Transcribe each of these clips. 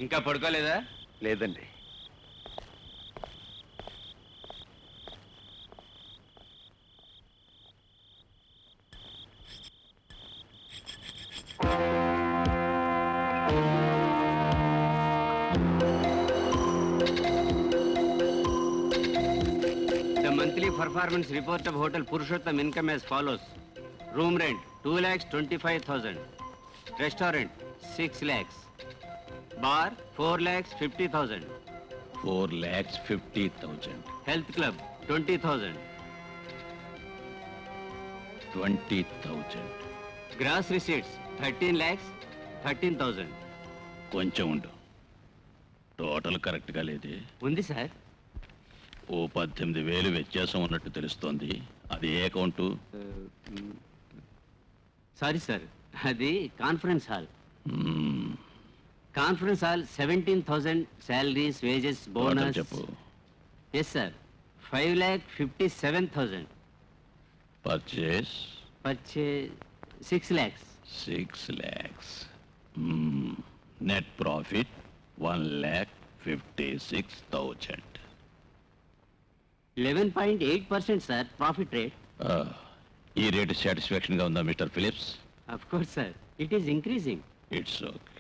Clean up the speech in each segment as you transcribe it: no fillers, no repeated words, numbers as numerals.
ఇంకా పడుకోలేదా? లేదండి. The monthly performance report of Hotel Purushottam income as follows. Room rent 2,25,000. Restaurant 6 lakhs. Bar 4,50,000. 4,50,000. Health club 20,000. 20,000. Gross receipts 13 lakhs 13,000. కొంచెం ఉండు. Total కరెక్ట్గా లేదే. ఉంది సార్. ఓ 18,000 వ్యత్యాసం ఉన్నట్టు తెలుస్తోంది. అది ఏ అకౌంటు? సారీ సార్, అది conference hall. Conference hall 17,000 salaries, wages, bonus. చెప్పు. Yes sir, 5,57,000. Purchase Purchase 6 lakhs. 6 lakhs. Net profit 1,56,000. 11.8% sir, profit rate. ఈ రేటు సాటిస్ఫాక్షన్గా ఉందా mister Phillips? Of course sir, it is increasing. It's okay.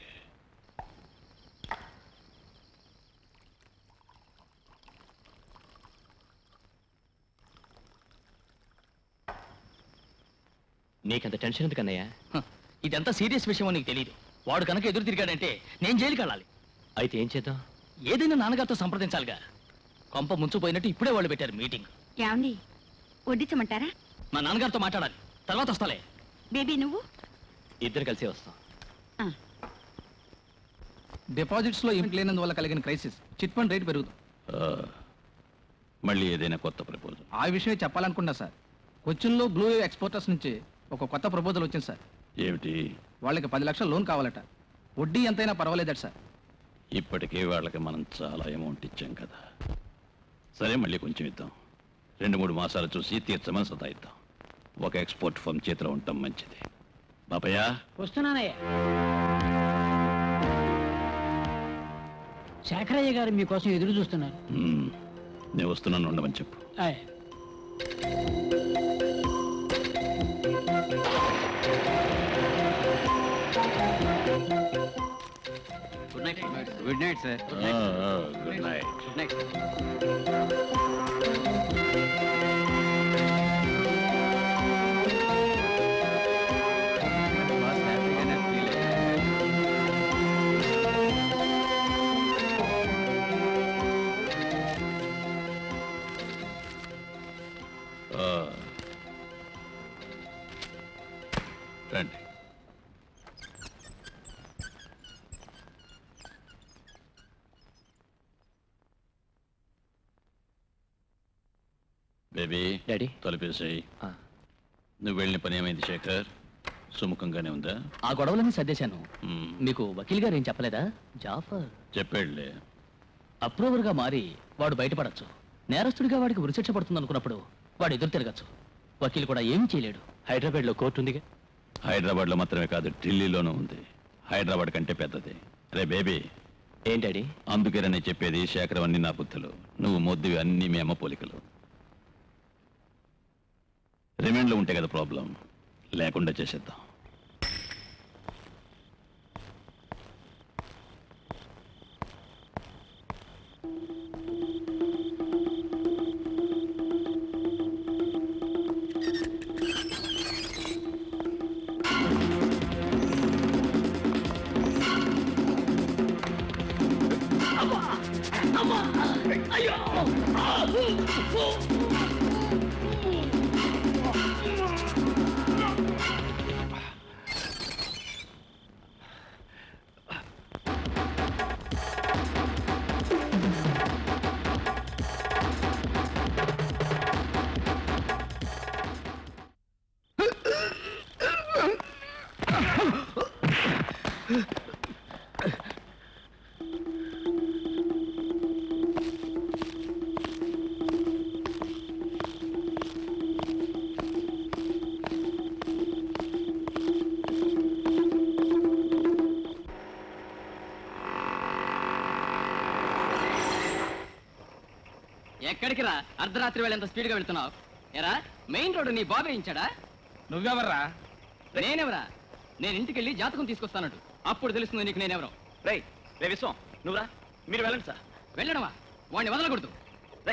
నీకంత tension ఎందుకన్నయ్యా? ఇదంతా serious విషయం నీకు తెలియదు. వాడు కనుక ఎదురు తిరిగాడంటే నేను జైలుకి వెళ్ళాలి. అయితే ఏం చేద్దాం? ఏదైనా నాన్నగారితో సంప్రదించాలిగా. కొంప ముంచుపోయినట్టు ఇప్పుడే వాళ్ళు పెట్టారు మీటింగ్. ఏమండి, వడ్డించమంటారా? మా నాన్నగారితో మాట్లాడాలి, తర్వాత వస్తాలే. బేబీ నువ్వు? ఇద్దరు కలిసి వస్తాం. డిపాజిట్స్ లో ఇంట్ లేనందువల్ల కలిగిన క్రైసిస్, చిట్ ఫండ్ రేట్ పెరుగుతుంది. మళ్ళీ ఏదైనా కొత్త ప్రపోజల్? ఆ విషయమే చెప్పాలనుకున్నా సార్. కొచ్చిన్లో బ్లూ వేవ్ ఎక్స్పోర్టర్స్ నుంచి ఒక కొత్త ప్రపోజల్ వచ్చింది సార్. ఏమిటి? వాళ్ళకి 10 లక్షల లోన్ కావాలట. వడ్డీ ఎంతైనా పర్వాలేదట సార్. ఇప్పటికే వాళ్ళకి మనం చాలా అమౌంట్ ఇచ్చాం కదా. సరే, మళ్ళీ కొంచెం ఇద్దాం. 2-3 మాసాలు చూసి తీర్చమని సతాయిద్దాం. ఒక ఎక్స్పోర్ట్ ఫర్మ్ చేతిలో ఉండటం మంచిది. బాపయ్య వస్తున్నానయ్యా. శేఖరయ్య గారు మీకోసం ఎదురు చూస్తున్నారు. నేను వస్తున్నాను, ఉండమని చెప్పు. Good night. Good night sir. Good night. Good night. Boss హ్యాపీగానే ఫీల్ అయ్యారు. బేబీ డాడీ తలుపేసాయి. నువ్వు వెళ్ళిన పని ఏమైంది శేఖర్? సుముఖంగానే ఉందా? ఆ గొడవలన్నీ సర్దేశాను. మ్మ్. మీకు వకీల్ గారు ఏం చెప్పలేదా? జాఫర్ చెప్పాడులే. అప్రూవర్గా మారి వాడు బయటపడచ్చు. నేరస్తుడిగా వాడికి ఉరిశిక్ష పడుతుంది అనుకున్నప్పుడు వాడు ఎదురు తిరగచ్చు. వకీల్ కూడా ఏమీ చేయలేడు. హైదరాబాద్లో కోర్టు ఉందిగా. హైదరాబాద్లో మాత్రమే కాదు, ఢిల్లీలోనూ ఉంది. హైదరాబాద్ కంటే పెద్దది. రే బేబీ, ఏం డాడీ? అందుకేనని చెప్పేది, శేఖరం అన్ని నా బుద్ధులు, నువ్వు మొద్దువి అన్ని మీ అమ్మ పోలికలు. రిమాండ్లో ఉంటే కదా ప్రాబ్లం, లేకుండా చేసేద్దాం. ఎక్కడికి రా? అర్ధరాత్రి వేళ ఎంత స్పీడ్గా వెళ్తున్నావు? ఎరా, మెయిన్ రోడ్డు నీ బాబే ఇచ్చాడా? నువ్వెవర్రా? నేనెవరా? నేను ఇంటికి వెళ్ళి జాతకం తీసుకొస్తానట్టు, అప్పుడు తెలుస్తుంది నీకు నేనెవరో. విశ్వం నువ్వురా, మీరు వెళ్ళండి సార్. వెళ్ళడమా? వాడిని వదలకూడదు.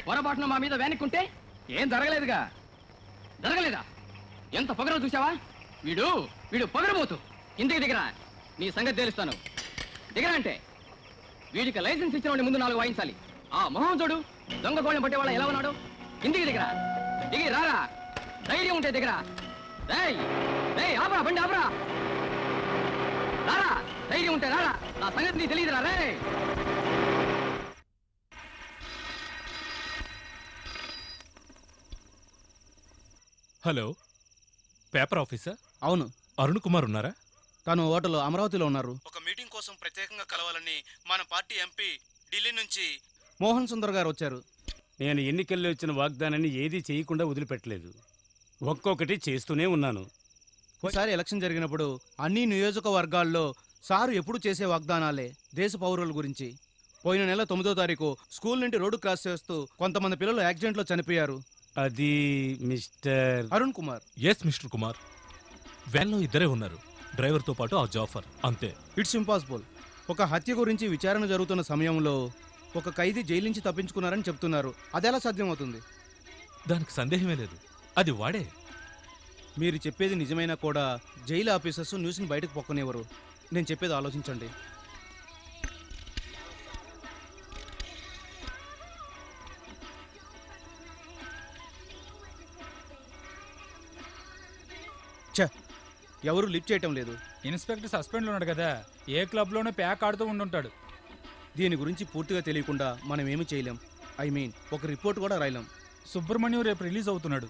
పొరపాటున మా మీద వేనిక్కుంటే ఏం జరగలేదుగా. జరగలేదా? ఎంత పొగరో చూసావా? వీడు వీడు పొగరబోతు. ఇంటికి దిగరా, నీ సంగతి తెలుస్తాను. దిగరా అంటే వీడికి లైసెన్స్ ఇచ్చిన వాడి ముందు 4 వాయించాలి. ఆ మొహం చూడు, దొంగ కోళ్ళని పట్టే వాళ్ళ ఎలా ఉన్నాడు. ఇంటికి దిగరా, దిగి రారా. ధైర్యం ఉంటే దిగరా. ఆపరా, బండి ఆపరా. రారా, ధైర్యం ఉంటే రారా. నా సంగతి నీకు తెలియదురా రే. Hello, paper officer? అవును, అరుణ్ కుమార్ ఉన్నారా? తను హోటల్ అమరావతిలో ఉన్నారు. ఒక మీటింగ్ కోసం ప్రత్యేకంగా కలవాలని మన పార్టీ ఎంపీ ఢిల్లీ నుంచి మోహన్ సుందర్ గారు వచ్చారు. నేను ఎన్నికల్లో ఇచ్చిన వాగ్దానాన్ని ఏదీ చేయకుండా వదిలిపెట్టలేదు. ఒక్కొక్కటి చేస్తూనే ఉన్నాను. ఒకసారి ఎలక్షన్ జరిగినప్పుడు అన్ని నియోజకవర్గాల్లో సారు ఎప్పుడు చేసే వాగ్దానాలే దేశ పౌరుల గురించి. పోయిన నెల 9వ తారీఖు స్కూల్ నుండి రోడ్డు క్రాస్ చేస్తూ కొంతమంది పిల్లలు యాక్సిడెంట్లో చనిపోయారు. అది mister Arun Kumar. Yes mister Kumar. వ్యాన్లో ఇద్దరే ఉన్నారు, డ్రైవర్తో పాటు ఆ జాఫర్, అంతే. It's impossible. ఒక హత్య గురించి విచారణ జరుగుతున్న సమయంలో ఒక ఖైదీ జైలు నుంచి తప్పించుకున్నారని చెప్తున్నారు. అదెలా సాధ్యమవుతుంది? దానికి సందేహమే లేదు, అది వాడే. మీరు చెప్పేది నిజమైనా కూడా జైలు ఆఫీసర్స్ న్యూస్ని బయటకు పొక్కనివ్వరు. నేను చెప్పేది ఆలోచించండి. ఛ, ఎవరు లిఫ్ట్ చేయటం లేదు. ఇన్స్పెక్టర్ సస్పెండ్లో ఉన్నాడు కదా, ఏ క్లబ్లోనే ప్యాక్ ఆడుతూ ఉండుంటాడు. దీని గురించి పూర్తిగా తెలియకుండా మనం ఏమి చేయలేం. ఐ మీన్, ఒక రిపోర్ట్ కూడా రాయలేం. సుబ్రహ్మణ్యం రేపు రిలీజ్ అవుతున్నాడు.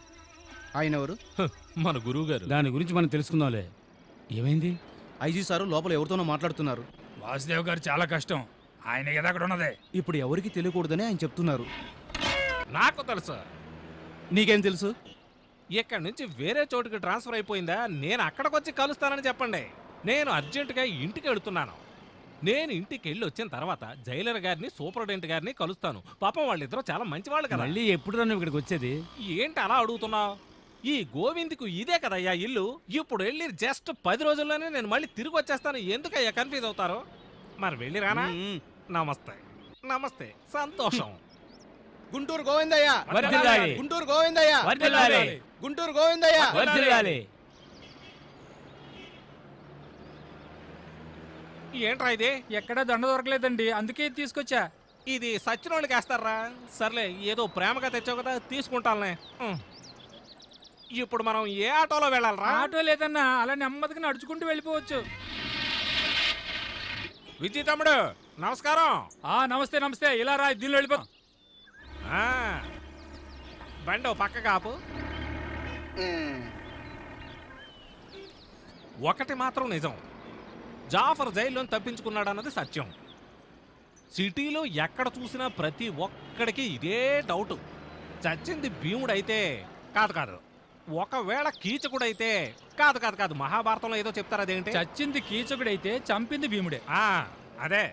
ఆయన ఎవరు? మన గురువు గారు. దాని గురించి మనం తెలుసుకుందాంలే. ఏమైంది? ఐజీ సారు లోపల ఎవరితోనో మాట్లాడుతున్నారు. వాసుదేవ్ గారు చాలా కష్టం, ఆయన కదా అక్కడ ఉన్నదే. ఇప్పుడు ఎవరికి తెలియకూడదని ఆయన చెప్తున్నారు. నాకు తెలుసు. నీకేం తెలుసు? ఇక్కడి నుంచి వేరే చోటుకి ట్రాన్స్ఫర్ అయిపోయిందా, నేను అక్కడికి వచ్చి కలుస్తానని చెప్పండి. నేను అర్జెంటుగా ఇంటికి వెళుతున్నాను. నేను ఇంటికి వెళ్ళి వచ్చిన తర్వాత జైలర్ గారిని, సూపరింటెండెంట్ గారిని కలుస్తాను. పాపం వాళ్ళిద్దరూ చాలా మంచి వాళ్ళు కదా. మళ్ళీ ఎప్పుడు నువ్వు ఇక్కడికి వచ్చేది? ఏంటి అలా అడుగుతున్నావు? ఈ గోవింద్కు ఇదే కదయ్యా ఇల్లు. ఇప్పుడు వెళ్ళి జస్ట్ 10 రోజుల్లోనే నేను మళ్ళీ తిరిగి వచ్చేస్తాను. ఎందుకయ్యా కన్ఫ్యూజ్ అవుతారు? మరి వెళ్ళి రానా? నమస్తే. నమస్తే, సంతోషం. గుంటూరు గోవిందయ్య, వర్ధిల్లాలి. గుంటూరు గోవిందయ్య, వర్ధిల్లాలి. గుంటూరు గోవిందయ్య, వర్ధిల్లాలి. ఏంట్రా ఇది? ఎక్కడా దండ దొరకలేదండి, అందుకే తీసుకొచ్చా. ఇది సచ్చినోళ్ళకి వేస్తారా? సర్లే, ఏదో ప్రేమగా తెచ్చావు కదా, తీసుకుంటానులే. ఇప్పుడు మనం ఏ ఆటోలో వెళ్ళాలరా? ఆటో లేదన్నా, అలా నెమ్మదిగా నడుచుకుంటూ వెళ్ళిపోవచ్చు. విజయ్ తమ్ముడు నమస్కారం. నమస్తే నమస్తే, ఇలా రా, దీనిలో వెళ్ళిపో. బండి ఓ పక్క కాపు. ఒకటి మాత్రం నిజం, జాఫర్ జైల్లో తప్పించుకున్నాడన్నది సత్యం. సిటీలో ఎక్కడ చూసినా ప్రతి ఒక్కడికి ఇదే డౌట్. చచ్చింది భీముడైతే కాదు, ఒకవేళ కీచకుడైతే కాదు, మహాభారతంలో ఏదో చెప్తారు, అదేంటి? చచ్చింది కీచకుడైతే చంపింది భీముడే. అదే,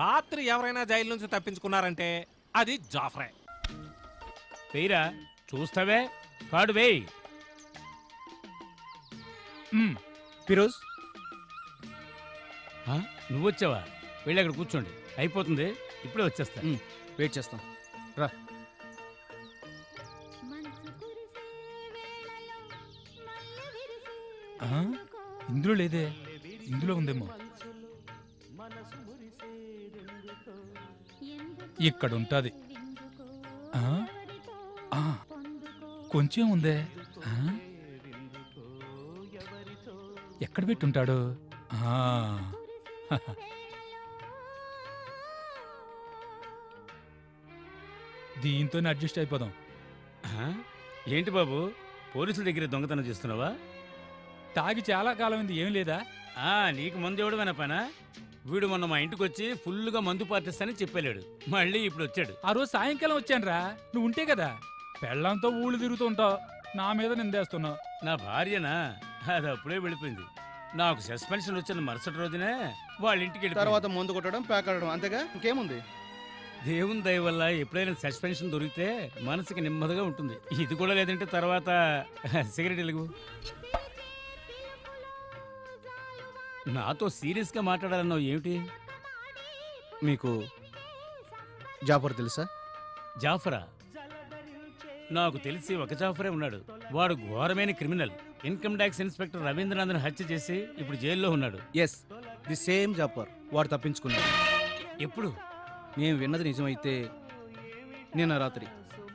రాత్రి ఎవరైనా జైలు నుంచి తప్పించుకున్నారంటే అది జాఫరే. వెయ్యరా, చూస్తావే, కాడు వేయి. ఫిరోజ్, నువ్వొచ్చావా? వెళ్ళి అక్కడ కూర్చోండి, అయిపోతుంది, ఇప్పుడే వచ్చేస్తా. వెయిట్ చేస్తాం, రా. ఇందులో లేదే, ఇందులో ఉందేమో. ఇక్కడ ఉంటుంది. కొంచెం ఉందే. ఎక్కడ పెట్టుంటాడు? దీంతోనే అడ్జస్ట్ అయిపోదాం. ఏంటి బాబు, పోలీసుల దగ్గర దొంగతనం చేస్తున్నావా? తాగి చాలా కాలం ఉంది, ఏం లేదా? నీకు మందు ఎవడమైనా పనా? వీడు మొన్న మా ఇంటికి వచ్చి ఫుల్గా మందు పార్టిస్తానని చెప్పలేడు, మళ్ళీ ఇప్పుడు వచ్చాడు. ఆ రోజు సాయంకాలం వచ్చానురా, నువ్వు ఉంటే కదా. పెళ్ళంతో ఊళ్ళు తిరుగుతుంటావు, నా మీద నిందేస్తున్నావు. నా భార్యనా? అది అప్పుడే వెళ్ళిపోయింది. నాకు సస్పెన్షన్ వచ్చిన మరుసటి రోజునే వాళ్ళ ఇంటికి వెళ్ళి తర్వాత మందు కొట్టడం, పేకాడడం, అంతేగా, ఇంకేముంది? దేవుని దయ వల్ల ఎప్పుడైనా సస్పెన్షన్ దొరికితే మనసుకి నెమ్మదిగా ఉంటుంది. ఇది కూడా లేదంటే తర్వాత సిగరెట్ వెలుగు. నాతో సీరియస్గా మాట్లాడాలన్నావు ఏమిటి? మీకు జాఫర్ తెలుసా? జాఫరా? నాకు తెలిసి ఒక జాఫరే ఉన్నాడు. వాడు ఘోరమైన క్రిమినల్. ఇన్కమ్ ట్యాక్స్ ఇన్స్పెక్టర్ రవీంద్రనాథ్ని హత్య చేసి ఇప్పుడు జైల్లో ఉన్నాడు. Yes, the same Jafar. వాడు తప్పించుకున్నాడు. ఎప్పుడు? నేను విన్నది నిజమైతే నిన్న రాత్రి,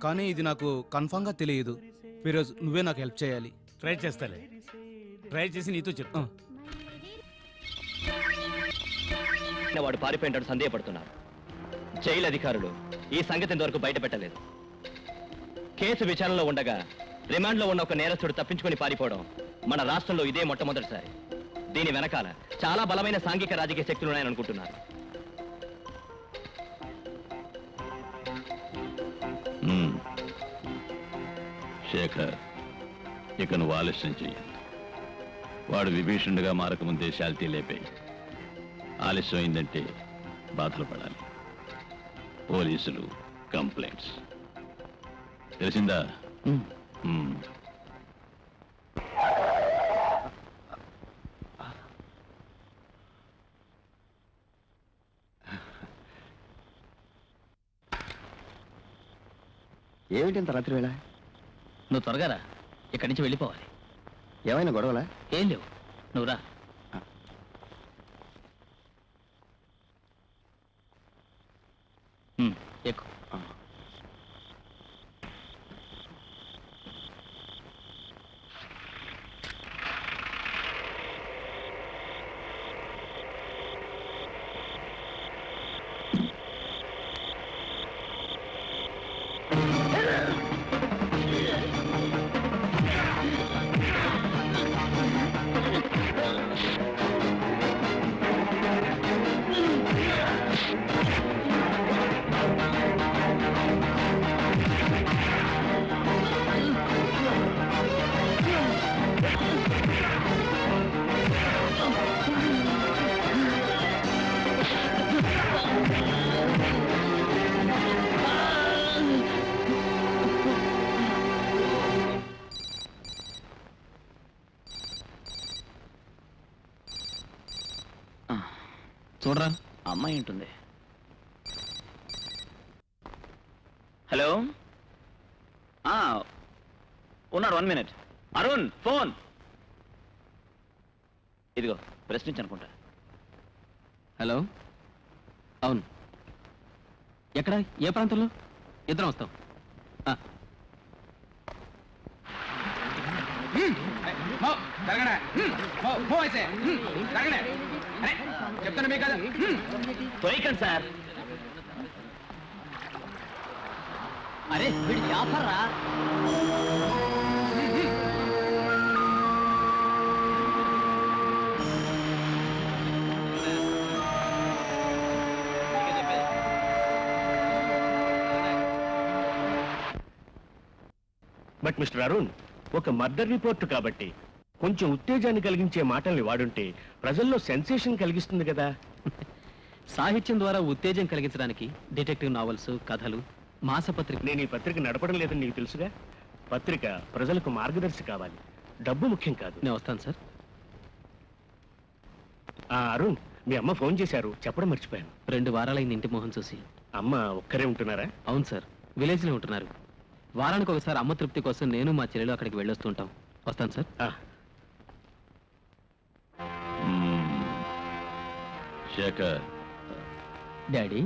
కానీ ఇది నాకు కన్ఫామ్గా తెలియదు. ఫిరోజ్, నువ్వే నాకు హెల్ప్ చేయాలి. ట్రై చేస్తాలే, ట్రై చేసి నీతో చెప్తా. వాడు పారిపోయినట్టు సందేహపడుతున్నారు. జైలు అధికారులు ఈ సంగతి ఇంతవరకు బయట పెట్టలేదు. కేసు విచారణలో ఉండగా రిమాండ్లో ఉన్న ఒక నేరస్తుడు తప్పించుకొని పారిపోవడం మన రాష్ట్రంలో ఇదే మొట్టమొదటిసారి. దీని వెనకాల చాలా బలమైన సాంఘిక రాజకీయ శక్తులు ఉన్నాయని అనుకుంటున్నారు. శేఖర్, ఇక నువ్వు ఆలస్యం చెయ్యి. వాడు విభీషణుడిగా మారకముందే శాల్తీ లేపాయి. ఆలస్యం అయిందంటే బాధలు పడాలి. పోలీసులు, కంప్లైంట్స్, తెలిసిందా? ఏమిటి ఇంత రాత్రి వేళ? నువ్వు త్వరగా రా, ఇక్కడి నుంచి వెళ్ళిపోవాలి. ఏమైనా గొడవలా? ఏం లేవు, నువ్వు రా. ఎక్కు. చూడరా, అమ్మాయి ఉంటుంది. హలో, ఉన్నాడు, 1 minute. అరుణ్, ఫోన్ ఇదిగో. ప్రశ్నించనుకుంటా. హలో, అవును, ఎక్కడ, ఏ ప్రాంతంలో? ఇద్దరం వస్తాం. చెప్తాను మీకు కదా. తొయకండి సార్. అరే వీడు జాఫర్ రా. బట్ మిస్టర్ అరుణ్, ఒక మర్డర్ రిపోర్ట్ కాబట్టి కొంచెం ఉత్తేజాన్ని కలిగించే మాటల్ని వాడుంటే ప్రజల్లో సెన్సేషన్ కలిగిస్తుంది కదా. సాహిత్యం ద్వారా ఉత్తేజం కలిగించడానికి డిటెక్టివ్ నావెల్స్, కథలు, మాసపత్రిక. నేను ఈ పత్రిక నడపడం లేదని నీకు తెలుసుగా. పత్రిక ప్రజలకు మార్గదర్శి కావాలి, డబ్బు ముఖ్యం కాదు. నేను వస్తాను సార్. అరుణ్, మీ అమ్మ ఫోన్ చేశారు, చెప్పడం మర్చిపోయాను. 2 వారాలైంది ఇంటి మొహం చూసి. అమ్మ ఒక్కరే ఉంటున్నారా? అవును సార్, విలేజ్లో ఉంటున్నారు. వారానికి ఒకసారి అమ్మ తృప్తి కోసం నేను మా చెల్లెలు అక్కడికి వెళ్ళొస్తూ ఉంటాం. వస్తాను సార్. శేఖర్, డాడీ,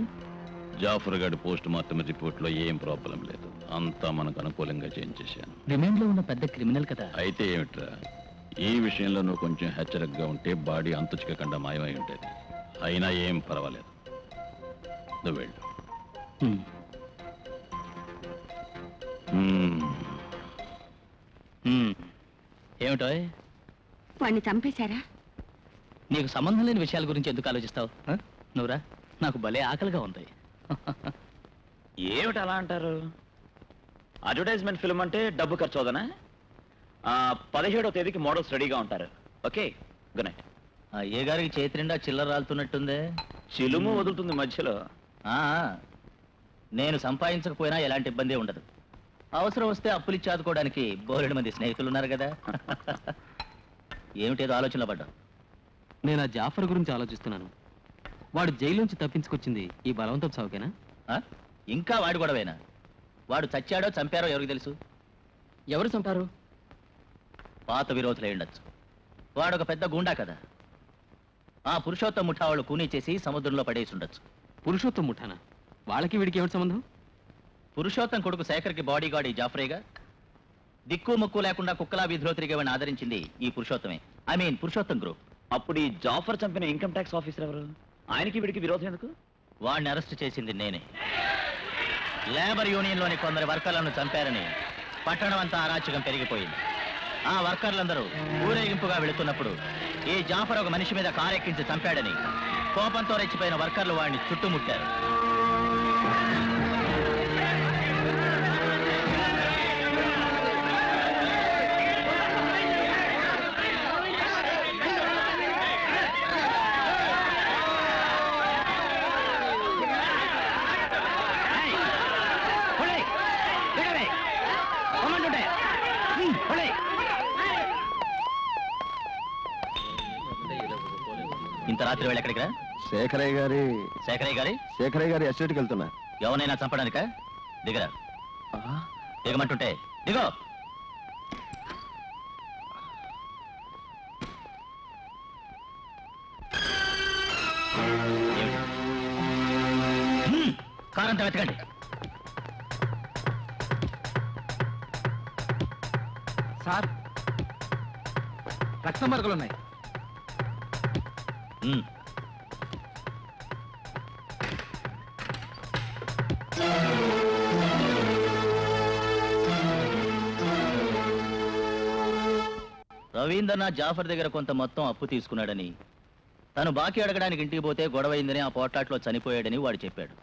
జాఫర్ గారి పోస్ట్ మార్టం రిపోర్ట్లో ఏం ప్రాబ్లం లేదు, అంతా మనకు అనుకూలంగా చేయించేశాను. రిమాండ్ లో ఉన్న పెద్ద క్రిమినల్ కదా. అయితే ఏమిట్రా, ఈ విషయంలో నువ్వు కొంచెం హెచ్చరికగా ఉంటే బాడీ అంతు చిక్కకుండా మాయమై ఉండేది. అయినా ఏం పర్వాలేదు, నువ్వు వెళ్ళు. ఏమిటో వాడిని చంపేశారా? నీకు సంబంధం లేని విషయాల గురించి ఎందుకు ఆలోచిస్తావు? నువ్వురా, నాకు భలే ఆకలిగా ఉంది. ఏమిటి అలా అంటారు? అడ్వర్టైజ్మెంట్ ఫిల్మ్ అంటే డబ్బు ఖర్చు అవుదనా? 17వ తేదీకి మోడల్స్ రెడీగా ఉంటారు. Okay, good night. అయ్యే గారికి చేతి నిండా చిల్లర రాలుతున్నట్టుందే. చిలుము వదులుతుంది మధ్యలో. నేను సంపాదించకపోయినా ఎలాంటి ఇబ్బంది ఉండదు. అవసరం వస్తే అప్పులు ఇచ్చాదుకోవడానికి బోలెడు మంది స్నేహితులు ఉన్నారు కదా. ఏమిటేదో ఆలోచనలో పడ్డా. నేను ఆ జాఫర్ గురించి ఆలోచిస్తున్నాను. వాడు జైలు నుంచి తప్పించుకొచ్చింది ఈ బలవంతం సాగుకేనా? ఇంకా వాడు గొడవేనా? వాడు చచ్చాడో చంపారో ఎవరికి తెలుసు? ఎవరు చంపారు? పాత విరోధులై ఉండొచ్చు. వాడు ఒక పెద్ద గుండా కదా. ఆ పురుషోత్తం ముఠా వాళ్ళు కూనీ చేసి సముద్రంలో పడేసి ఉండొచ్చు. పురుషోత్తం ముఠానా? వాళ్ళకి వీడికి ఏమిటి సంబంధం? పురుషోత్తం కొడుకు శేఖర్కి బాడీ గార్డ్ ఈ జాఫరేగా. దిక్కు ముక్కు లేకుండా కుక్కలా వీధిలో తిరిగేవాడిని ఆదరించింది ఈ పురుషోత్తమే. I mean Purushottam group. అప్పుడు ఈ జాఫర్ చంపిన ఇన్కమ్ ట్యాక్స్ ఆఫీసర్ ఎవరు? ఆయనకి వీడికి విరోధం ఎందుకు? వాడిని అరెస్ట్ చేసింది నేనే. లేబర్ యూనియన్లోని కొందరు వర్కర్లను చంపారని పట్టణం అంతా అరాచకం పెరిగిపోయింది. ఆ వర్కర్లందరూ ఊరేగింపుగా వెళుతున్నప్పుడు ఈ జాఫర్ ఒక మనిషి మీద కారెక్కించి చంపాడని కోపంతో రెచ్చిపోయిన వర్కర్లు వాడిని చుట్టుముట్టారు. ఇంత రాత్రి వేళ ఎక్కడికి రా? శేఖరయ్య గారి ఎస్టేట్కి వెళ్తున్నా. ఎవరైనా చంపడానిక? దిగరా. దిగమంటుంటే దిగో. కారంతా వెతకండి. సార్, రక్త మరకలు ఉన్నాయి. రవీంద్రనాథ్ జాఫర్ దగ్గర కొంత మొత్తం అప్పు తీసుకున్నాడని, తను బాకీ అడగడానికి ఇంటికి పోతే గొడవైందని ఆ పోట్లాట్లో చనిపోయాడని వాడు చెప్పాడు.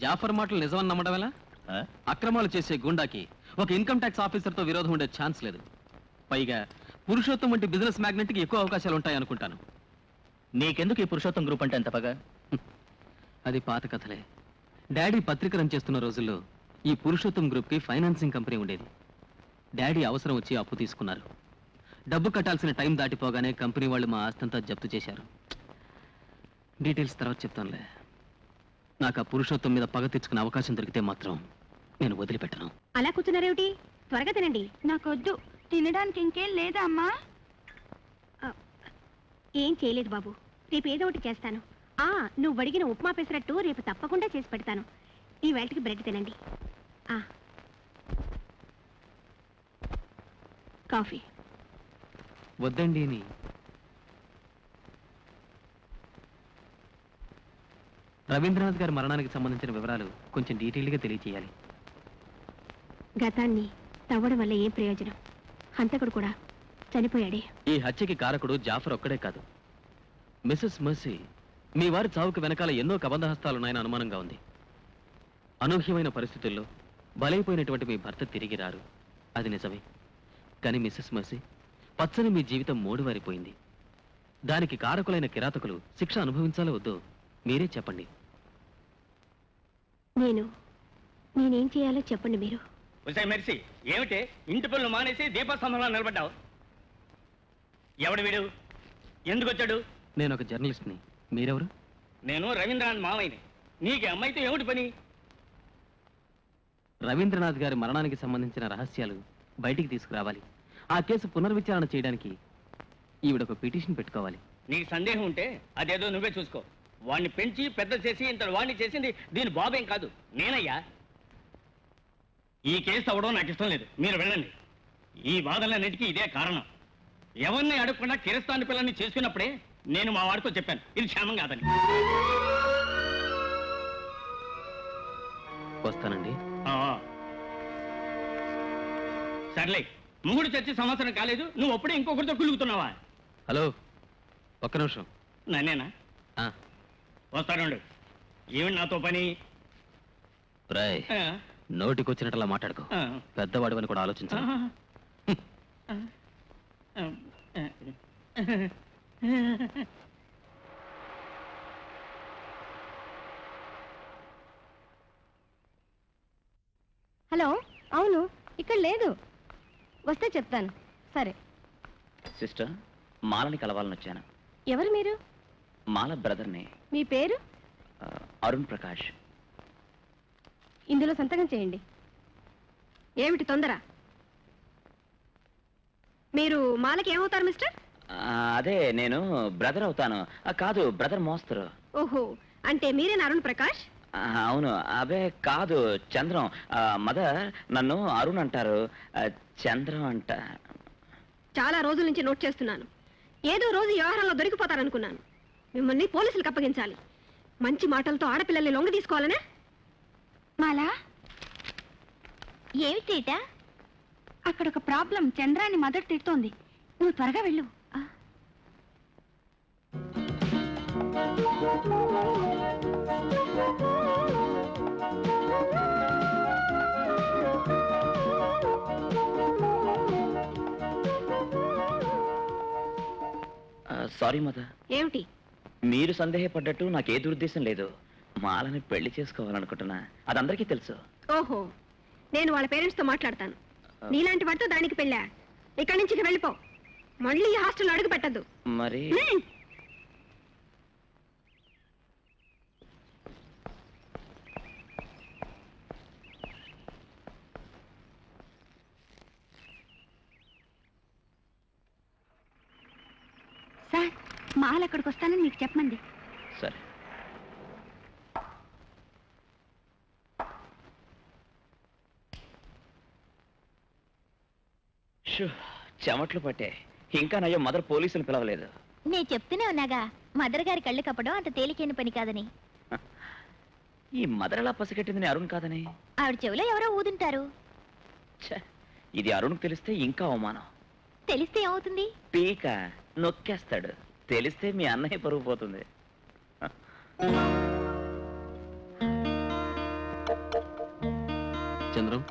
జాఫర్ మాటలు నిజమని నమ్మడం ఎలా? అక్రమాలు చేసే గుండాకి ఒక ఇన్కమ్ ట్యాక్స్ ఆఫీసర్తో విరోధం ఉండే ఛాన్స్ లేదు. పైగా పురుషోత్తం వంటి బిజినెస్ మ్యాగ్నెట్కి ఎక్కువ అవకాశాలు ఉంటాయనుకుంటాను. నీకెందుకు ఈ పురుషోత్తం గ్రూప్ అంటే ఎంత పగా? అది పాత కథలే. డాడీ పత్రిక రన్ చేస్తున్న రోజుల్లో ఈ పురుషోత్తం గ్రూప్కి ఫైనాన్సింగ్ కంపెనీ ఉండేది. డాడీ అవసరం వచ్చి అప్పు తీసుకున్నారు. డబ్బు కట్టాల్సిన టైం దాటిపోగానే కంపెనీ వాళ్ళు మా ఆస్తంతా జప్తు చేశారు. డీటెయిల్స్ తర్వాత చెప్తానులే. నాకు ఆ పురుషోత్తం మీద పగ తెచ్చుకునే అవకాశం దొరికితే మాత్రం నేను వదిలిపెట్టను. అలా కూర్చున్నారేమిటి? త్వరగా తినండి. నాకొద్దు. తినడానికి ఇంకేం లేదా అమ్మా? ఏం చేయలేదు బాబు, రేపు ఏదో ఒకటి చేస్తాను. నువ్వు అడిగిన ఉప్మా పెసరట్టు రేపు తప్పకుండా చేసి పెడతాను. ఈ వేళకి బ్రెడ్ తినండి. కాఫీ వద్దండి అని రవీంద్రనాథ్ గారి మరణానికి సంబంధించిన వివరాలు కొంచెం డీటెయిల్గా తెలియచేయాలి. గతాన్ని తవ్వడం వల్ల ఏం ప్రయోజనం? హంతకుడు కూడా చనిపోయాడే. ఈ హత్యకి కారకుడు జాఫర్ ఒక్కడే కాదు. మిస్సెస్ మర్సీ, మీ వారి చావుకు వెనకాల ఎన్నో కబంధహస్తాలున్నాయని అనుమానంగా ఉంది. అనూహ్యమైన పరిస్థితుల్లో బలైపోయినటువంటి మీ భర్త తిరిగి రారు, అది నిజమే. కానీ మిస్సెస్ మర్సీ, పచ్చని మీ జీవితం మూడువారిపోయింది. దానికి కారకులైన కిరాతకులు శిక్ష అనుభవించాలో వద్దో మీరే చెప్పండి. నేనేం చేయాలో చెప్పండి మీరు. మెర్సీ, ఏమిటి ఇంటి పనులు మానేసి దీపస్తంభంలో నిలబడ్డావు? ఎవడు వీడు? ఎందుకు వచ్చాడు? నేను ఒక జర్నలిస్ట్ని. మీరెవరు? నేను రవీంద్రనాథ్ మావయ్యని. నీకు అమ్మాయితో ఏమిటి పని? రవీంద్రనాథ్ గారి మరణానికి సంబంధించిన రహస్యాలు బయటికి తీసుకురావాలి. ఆ కేసు పునర్విచారణ చేయడానికి ఈవిడొక పిటిషన్ పెట్టుకోవాలి. నీకు సందేహం ఉంటే అదేదో నువ్వే చూసుకో. వాడిని పెంచి పెద్ద చేసి ఇంత వాడిని చేసింది దీని బాబేం కాదు, నేనయ్యా. ఈ కేసు అవ్వడం నాకు ఇష్టం లేదు. మీరు వెళ్ళండి. ఈ బాధలన్నిటికీ ఇదే కారణం. ఎవరిని అడగకుండా కిరస్థాని పిల్లల్ని చేసుకున్నప్పుడే నేను మా వాడితో చెప్పాను ఇది క్షేమం కాదని. వస్తానండి. సర్లే, ముగుడు చచ్చి సంవత్సరం కాలేదు, నువ్వు అప్పుడే ఇంకొకరితో కులుగుతున్నావా? హలో, ఒక్క నిమిషం. నన్నేనా? వస్తానుండు. ఏమిటి నాతో పని? నోటికొచ్చినట్లా మాట్లాడుకో. పెద్దవాడు అని కూడా ఆలోచించాలి. హలో, అవును, ఇక్కడ లేదు. వస్తే చెప్తాను. సరే. సిస్టర్, మాలని కలవాలని వచ్చాను. ఎవరు మీరు? మాల బ్రదర్ని. మీ పేరు? అరుణ్ ప్రకాష్. ఇందులో సంతకం చేయండి. ఏమిటి తొందర? మీరు మాలకి ఏమవుతారు మిస్టర్? అదే, నేను బ్రదర్ అవుతాను. కాదు, బ్రదర్ మోస్తరు. ఓహో, అంటే మీరేనా అరుణ్ ప్రకాష్? అవును. అబే కాదు, చంద్రం. మదర్ నన్ను అరుణ్ అంటారు, చంద్రం అంట. చాలా రోజుల నుంచి నోట్ చేస్తున్నాను. ఏదో రోజు వ్యవహారంలో దొరికిపోతారనుకున్నాను. మిమ్మల్ని పోలీసులకు అప్పగించాలి. మంచి మాటలతో ఆడపిల్లల్ని లొంగ తీసుకోవాలనే? మాలా, ఏమిటేట? అక్కడ ఒక ప్రాబ్లం. చంద్రాన్ని మదర్ తిడుతోంది. నువ్వు త్వరగా వెళ్ళు. Sorry mother. ఏమిటి? మీరు సందేహపడ్డట్టు నాకే దురుద్దేశం లేదు. మాలని పెళ్లి చేసుకోవాలనుకుంటున్నా, అది అందరికీ తెలుసు. ఓహో, నేను వాళ్ళ పేరెంట్స్ తో మాట్లాడతాను. నీలాంటి వాడితో దానికి పెళ్ళా? ఇక్కడి నుంచి వెళ్ళిపో. మళ్ళీ ఈ హాస్టల్లో అడుగు పెట్టద్దు. మరి సార్, మాల అక్కడికి వస్తానని మీకు చెప్పమంది. సరే. చెమట్లు పట్టే. ఇంకా నయ్యో మదర్ పోలీసులు పిలవలేదు. నేను చెప్తూనే ఉన్నాగా, మదర్ గారి కళ్ళు కప్పడం అంత తేలికైన పని కాదని. ఈ మదర్ ఎలా పసిగట్టిందని అరుణ్ కాదని? ఆవిడ చెవిలో ఎవరో ఊదుంటారు. ఇది అరుణ్కి తెలిస్తే ఇంకా అవమానం. తెలిస్తే ఏమవుతుంది? పీక నొక్కేస్తాడు. తెలిస్తే మీ అన్నయ్య పరుగు పోతుంది. చంద్రం,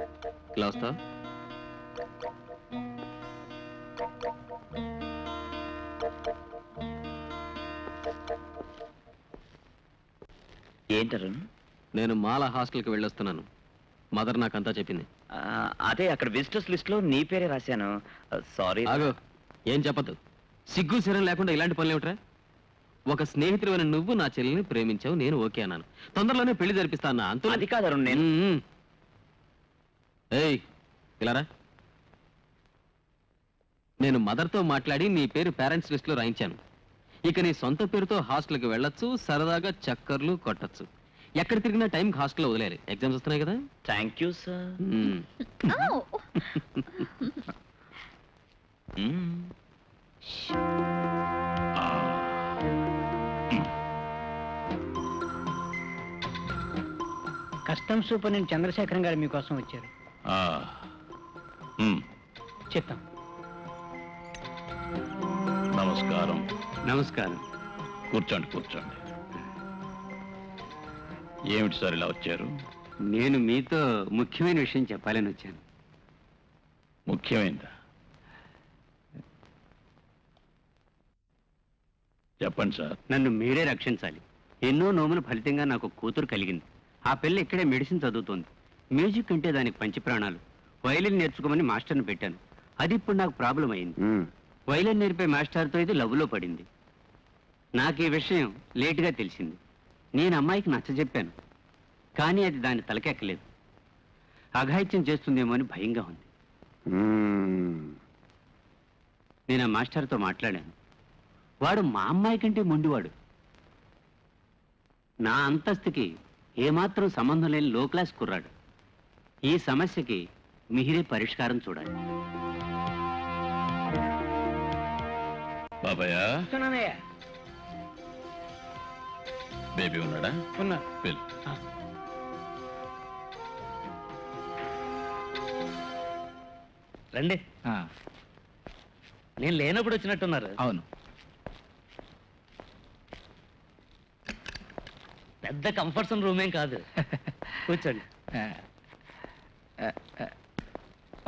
ఇలా వస్తా. ఏంటరుణ్? నేను మాల హాస్టల్కి వెళ్ళొస్తున్నాను. మదర్ నాకంతా చెప్పింది. అదే, అక్కడ విజిటర్స్ లిస్ట్ లో నీ పేరే రాశాను. సారీ. ఆగో, ఏం చెప్పద్దు. సిగ్గు శరం లేకుండా ఇలాంటి పనులు ఏమిట్రా? ఒక స్నేహితుడు నువ్వు నా చెల్లిని ప్రేమించావు, నేను ఓకే అన్నాను. తొందరలోనే పెళ్లి జరిపిస్తాను. అంత అది కాదు అరుణ్. నేను ఏయ్, ఇలారా. నేను మదర్తో మాట్లాడి నీ పేరు పేరెంట్స్ లిస్ట్ లో రాయించాను. ఇక నీ సొంత పేరుతో హాస్టల్కి వెళ్ళొచ్చు, సరదాగా చక్కర్లు కొట్టచ్చు. ఎక్కడ తిరిగినా టైంకి హాస్టల్లో వదిలేరు. ఎగ్జామ్స్ వస్తున్నాయి కదా. Thank you sir. Customs superintendent Chandrasekharam గారు మీకోసం వచ్చారు. ఆ, ఉమ్, చెప్తాం. నమస్కారం. నమస్కారం. కూర్చోండి కూర్చోండి. ఏమిటి సార్ ఇలా వచ్చారు? నేను మీతో ముఖ్యమైన విషయం చెప్పాలని వచ్చాను. ముఖ్యమైనదా? చెప్పండి సార్. నన్ను మీరే రక్షించాలి. ఎన్నో నోముల ఫలితంగా నాకు కూతురు కలిగింది. ఆ పిల్ల ఇక్కడే మెడిసిన్ చదువుతోంది. మ్యూజిక్ అంటే దానికి పంచి ప్రాణాలు. వైలిన్ నేర్చుకోమని మాస్టర్ని పెట్టాను. అది ఇప్పుడు నాకు ప్రాబ్లం అయింది. వైలిన్ నేర్పే మాస్టర్తో ఇది లవ్లో పడింది. నాకు ఈ విషయం లేటుగా తెలిసింది. నేను అమ్మాయికి నచ్చజెప్పాను, కానీ అది దాని తలకెక్కలేదు. అఘాయిత్యం చేస్తుందేమో అని భయంగా ఉంది. నేను ఆ మాస్టర్తో మాట్లాడాను. వాడు మా అమ్మాయి కంటే మొండివాడు. నా అంతస్తుకి ఏమాత్రం సంబంధం లేని లో క్లాస్ కుర్రాడు. ఈ సమస్యకి మీరే పరిష్కారం చూడాలి. బాబాయ్, వస్తున్నానయ్యా. బేబీ ఉన్నాడా? ఉన్నా. వెళ్ళు. రండి. నేను లేనప్పుడు వచ్చినట్టున్నారు. అవును. పెద్ద కంఫర్ట్స్ రూమేం కాదు. కూర్చోండి.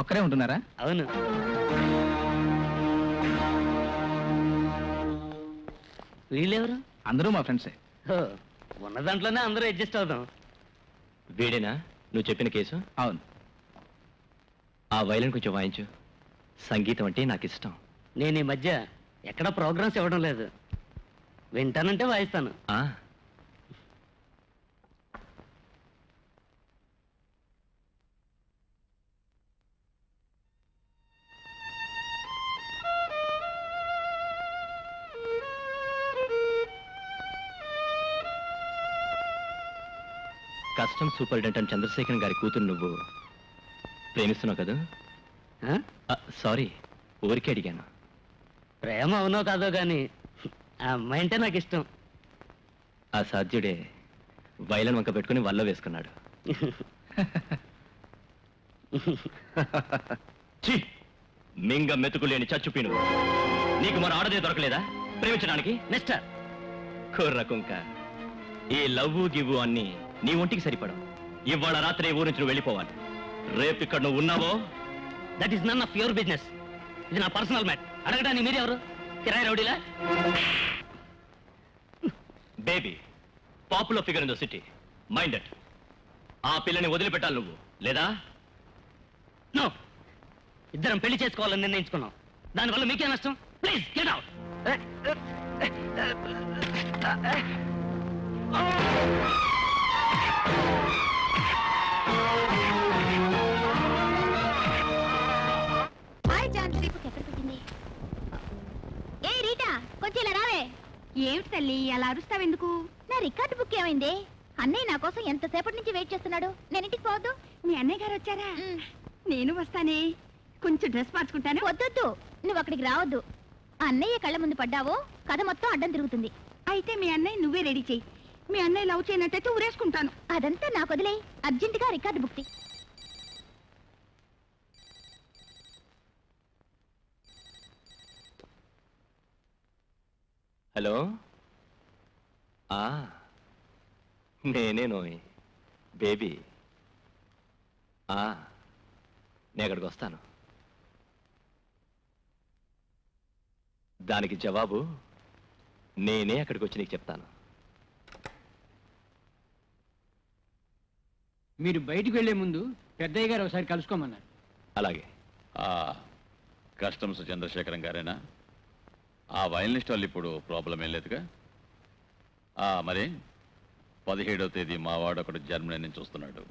ఒక్కరే ఉంటున్నారా? అవును. వీళ్ళెవరు? అందరూ మా ఫ్రెండ్సే. ఉన్న దాంట్లోనే అందరూ అడ్జస్ట్ అవుదాం. వీడేనా నువ్వు చెప్పిన కేసు? అవును. ఆ వైలెన్ కొంచెం వాయించు. సంగీతం అంటే నాకు ఇష్టం. నేను ఈ మధ్య ఎక్కడ ప్రోగ్రామ్స్ ఇవ్వడం లేదు. వింటానంటే వాయిస్తాను. కస్టమ్స్ సూపరింటెండెంట్ చంద్రశేఖరన్ గారి కూతురు నువ్వు ప్రేమిస్తున్నావు కదా? సారీ, ఊరికే అడిగాను. ప్రేమ అవునో కాదో గాని ఆ అమ్మాయి అంటే నాకు ఇష్టం. ఆ సాధ్యుడే వైలన్ వంక పెట్టుకుని వల్ల వేసుకున్నాడు. మింగ మెతుకులేని చచ్చుపీను, నీకు మన ఆడదే దొరకలేదా ప్రేమించడానికి? మిస్టర్ కుర్ర కుంక, ఈ లవ్వు గివ్వు అన్ని నీ ఒంటికి సరిపడం. ఇవాళ రాత్రి ఊరి నుంచి నువ్వు వెళ్ళిపోవాలి. రేపు ఇక్కడ నువ్వు ఉన్నావో that is none of your business. ఇది నా పర్సనల్ మ్యాటర్. అడగడానికి మీరెవరు? కిరాయి రౌడీలా? Baby popular figure in the city, minded. ఆ పిల్లని వదిలిపెట్టాలి నువ్వు, లేదా? నో, ఇద్దరం పెళ్లి చేసుకోవాలని నిర్ణయించుకున్నాం. దానివల్ల మీకే నష్టం? Please get out. A Rita, కొంచెం ఇలా రావే. ఏమిటి తల్లి అలా అరుస్తావెందుకు? నా రికార్డు బుక్ ఏమైంది? అన్నయ్య నా కోసం ఎంతసేపటి నుంచి వెయిట్ చేస్తున్నాడు. నేను ఇంటికి పోవద్దు? మీ అన్నయ్య గారు వచ్చారా? నేను వస్తానే, కొంచెం డ్రెస్ మార్చుకుంటాను. వద్దొద్దు, నువ్వు అక్కడికి రావద్దు. అన్నయ్య కళ్ళ ముందు పడ్డావో కథ మొత్తం అడ్డం తిరుగుతుంది. అయితే మీ అన్నయ్య నువ్వే రెడీ చెయ్యి. మీ అన్నయ్య లవ్ చేయనట్టయితే ఊరేసుకుంటాను. అదంతా నాకు వదిలే. అర్జెంటుగా రికార్డు బుక్. హలో, నేనే నోయ్ బేబీ. నేను అక్కడికి వస్తాను. దానికి జవాబు నేనే అక్కడికి వచ్చి నీకు చెప్తాను. మీరు బయటికి వెళ్లే ముందు పెద్దయ్య గారు ఒకసారి కలుసుకోమన్నారు. అలాగే. కస్టమ్స్ చంద్రశేఖరం గారేనా? ఆ వైలనిస్ట్ వాళ్ళు ఇప్పుడు ప్రాబ్లం ఏం లేదుగా? మరి 17వ తేదీ మా వాడు ఒకడు జర్మనీ నుంచి వస్తున్నాడు.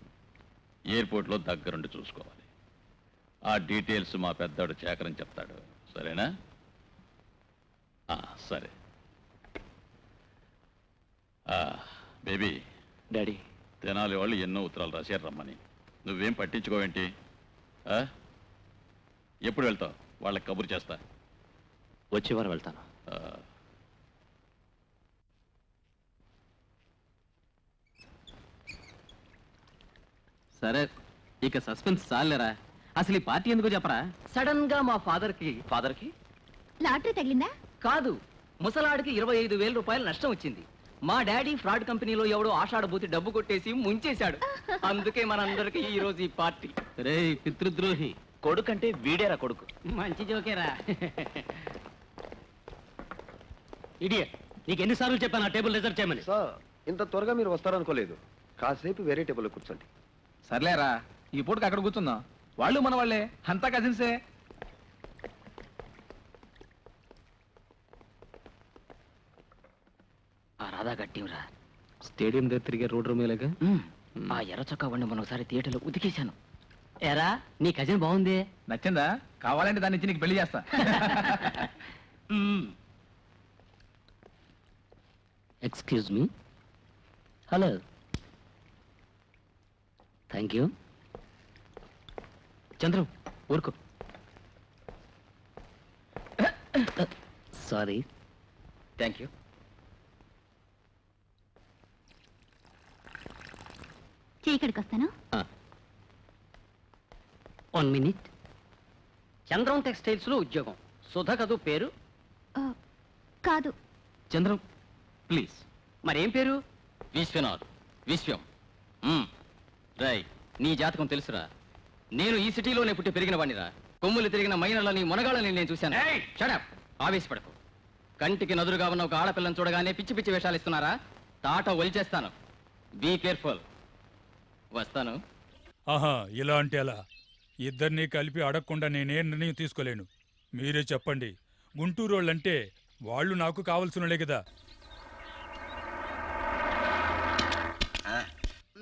ఎయిర్పోర్ట్లో దగ్గరుండి చూసుకోవాలి. ఆ డీటెయిల్స్ మా పెద్దవాడు చేకరని చెప్తాడు. సరేనా? సరే. బేబీ, డాడీ, తెనాలి వాళ్ళు ఎన్నో ఉత్తరాలు రాశారు రమ్మని. నువ్వేం పట్టించుకోవేంటి? ఎప్పుడు వెళ్తావు? వాళ్ళకి కబురు చేస్తా. వచ్చే వారం వెళ్తాను. సరే ఇక సస్పెన్స్ చాలేరా. అసలు ఈ పార్టీ ఎందుకో చెప్పరా? సడన్ గా మా ఫాదర్ కి లాటరీ తగిలిందా? కాదు, ముసలాడికి 25,000 రూపాయలు నష్టం వచ్చింది. మా డాడీ ఫ్రాడ్ కంపెనీలో ఎవడో ఆషాఢభూతి డబ్బు కొట్టేసి ముంచేశాడు. అందుకే మనందరికి ఈ రోజు ఈ పార్టీ. రే పితృద్రోహి, కొడుకంటే వీడేరా కొడుకు. మంచి జోకేరా. ఇడియట్, నీకు ఎన్నిసార్లు చెప్పాను ఆ టేబుల్ రిజర్వ్ చేయమని? సార్ ఇంత త్వరగా మీరు వస్తారనుకోలేదు. కాసేపు వేరే టేబుల్ కూర్చోండి. సర్లేరా, ఈ పూటకి అక్కడ కూర్చుందాం. వాళ్ళు మన వాళ్ళే, అంతా కజిన్సే. ఆ రాధా గట్టింరా. స్టేడియం దగ్గర తిరిగే రోడ్ రూమేలాగా. ఆ ఎర్ర చొక్కా వండి మనం ఒకసారి థియేటర్లో ఉతికేశాను. ఎరా నీ కజిన్ బాగుంది. నచ్చిందా? కావాలంటే దాన్ని ఇచ్చి నీకు పెళ్లి చేస్తా. Excuse me. Hello. Thank you. Chandram ఊరుకో. సారీ. Thank you. చీకటికి వస్తాను. 1 minute. చంద్రం టెక్స్టైల్స్ లో ఉద్యోగం. సుధ కదూ పేరు? కాదు. చంద్రం ప్లీజ్. మరేం పేరు? విశ్వనాథ్. విశ్వం. రై, నీ జాతకం తెలుసురా. నేను ఈ సిటీలోనే పుట్టి పెరిగిన వాడినిరా. కొమ్ములు తిరిగిన మైనలని మునగాళ్ళని నేను చూశాను. షడప్, ఆవేశపడకు. కంటికి నదురుగా ఉన్న ఒక ఆడపిల్లని చూడగానే పిచ్చి పిచ్చి వేషాలు ఇస్తున్నారా? తాట ఒలిచేస్తాను. Be careful. వస్తాను. ఆహా, ఇలా అంటే అలా. ఇద్దరినీ కలిపి అడగకుండా నేనే నిర్ణయం తీసుకోలేను. మీరే చెప్పండి. గుంటూరు వాళ్ళంటే వాళ్ళు నాకు కావలసినలే కదా.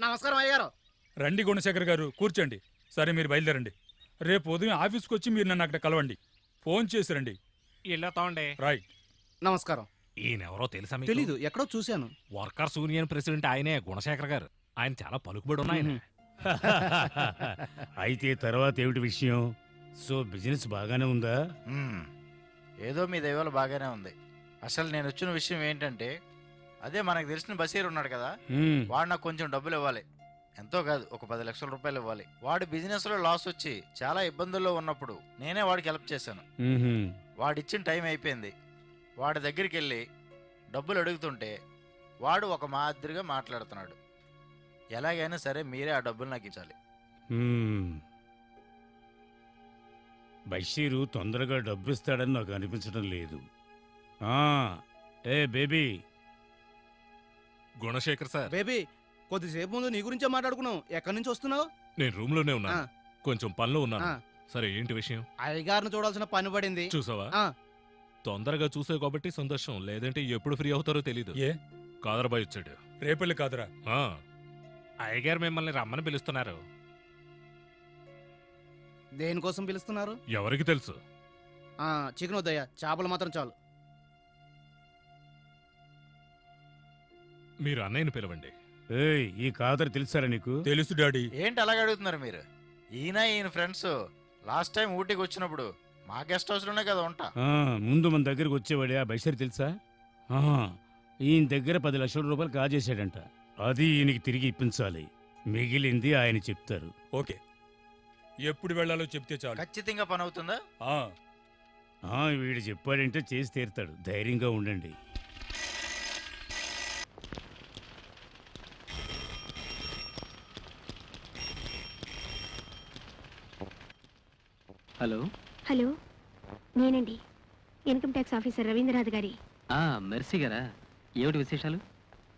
నమస్కారం అయ్యారు. రండి గుణశేఖర్ గారు, కూర్చోండి. సరే, మీరు బయలుదేరండి. రేపు ఉదయం ఆఫీస్కి వచ్చి మీరు నన్ను అక్కడ కలవండి. ఫోన్ చేసి రండి. ఇల్లతాండే. రైట్. నమస్కారం. ఈయనెవరో తెలుసా మీకు? తెలీదు, ఎక్కడో చూశాను. వర్కర్స్ యూనియన్ ప్రెసిడెంట్ ఆయనే, గుణశేఖర్ గారు. ఆయన చాలా పలుకుబడి ఉన్నాయి. అయితే తర్వాత ఏమిటి విషయం? సో బిజినెస్ బాగానే ఉందా? ఏదో మీ దైవాలు బాగానే ఉంది. అసలు నేను వచ్చిన విషయం ఏంటంటే, అదే మనకు తెలిసిన బషీర్ ఉన్నాడు కదా, వాడు నాకు కొంచెం డబ్బులు ఇవ్వాలి. ఎంతో కాదు, ఒక 10 లక్షల రూపాయలు ఇవ్వాలి. వాడు బిజినెస్ లో లాస్ వచ్చి చాలా ఇబ్బందుల్లో ఉన్నప్పుడు నేనే వాడికి హెల్ప్ చేశాను. వాడిచ్చిన టైం అయిపోయింది. వాడి దగ్గరికి వెళ్ళి డబ్బులు అడుగుతుంటే వాడు ఒక మాదిరిగా మాట్లాడుతున్నాడు. ఎలాగైనా సరే మీరే ఆ డబ్బులు నాకు ఇచ్చాలి. బషీరు తొందరగా డబ్బు ఇస్తాడని నాకు అనిపించడం లేదు. ఏ బేబీ. గుణశేఖర్ సార్. బేబీ, కొద్దిసేపు ముందు నీ గురించే మాట్లాడుకున్నాం. ఎక్కడి నుంచి వస్తున్నావు? నేను రూమ్ లోనే ఉన్నాను. కొంచెం పనిలో ఉన్నాను. సరే, ఏంటి విషయం? అయ్యగారిని చూడాల్సిన పని పడింది. చూసావా? తొందరగా చూసే కాబట్టి సంతోషం, లేదంటే ఎప్పుడు ఫ్రీ అవుతారో తెలీదు. ఏ కాదరబాయ్ వచ్చాడు. రేపెళ్ళి కాదురా. అయ్యగారు మిమ్మల్ని రమ్మని పిలుస్తున్నారు. దేనికోసం పిలుస్తున్నారు? ఎవరికి తెలుసు. చికెన్ వద్దయ్యా, చేపలు మాత్రం చాలు. మీరు అన్నయ్యని పిలవండి. ఈ కాదర్ తెలుసారా నీకు? తెలుసు డాడీ. ఏంటి అలాగ అడుగుతున్నారు మీరు? ఈయన ఫ్రెండ్స్ లాస్ట్ టైం ఊటీకి వచ్చినప్పుడు మా గెస్ట్ హౌస్ లోనే కదా ఉంటా. ముందు మన దగ్గరకు వచ్చేవాడే ఆ బషీర్ తెలుసా? ఈయన దగ్గర 10 లక్షల రూపాయలు కాజేశాడంట. అది ఈయనకి తిరిగి ఇప్పించాలి. మిగిలింది ఆయన చెప్తారు. ఓకే, ఎప్పుడు వెళ్ళాలో చెప్తే చాలు. ఖచ్చితంగా పని అవుతుందా? వీడు చెప్పాడంటే చేసి తీరుతాడు. ధైర్యంగా ఉండండి. హలో. హలో, నేనండి ఇన్కమ్ ట్యాక్స్ ఆఫీసర్ రవీంద్రనాథ్ గారి. మెర్సీ గారా? ఏమిటి విశేషాలు?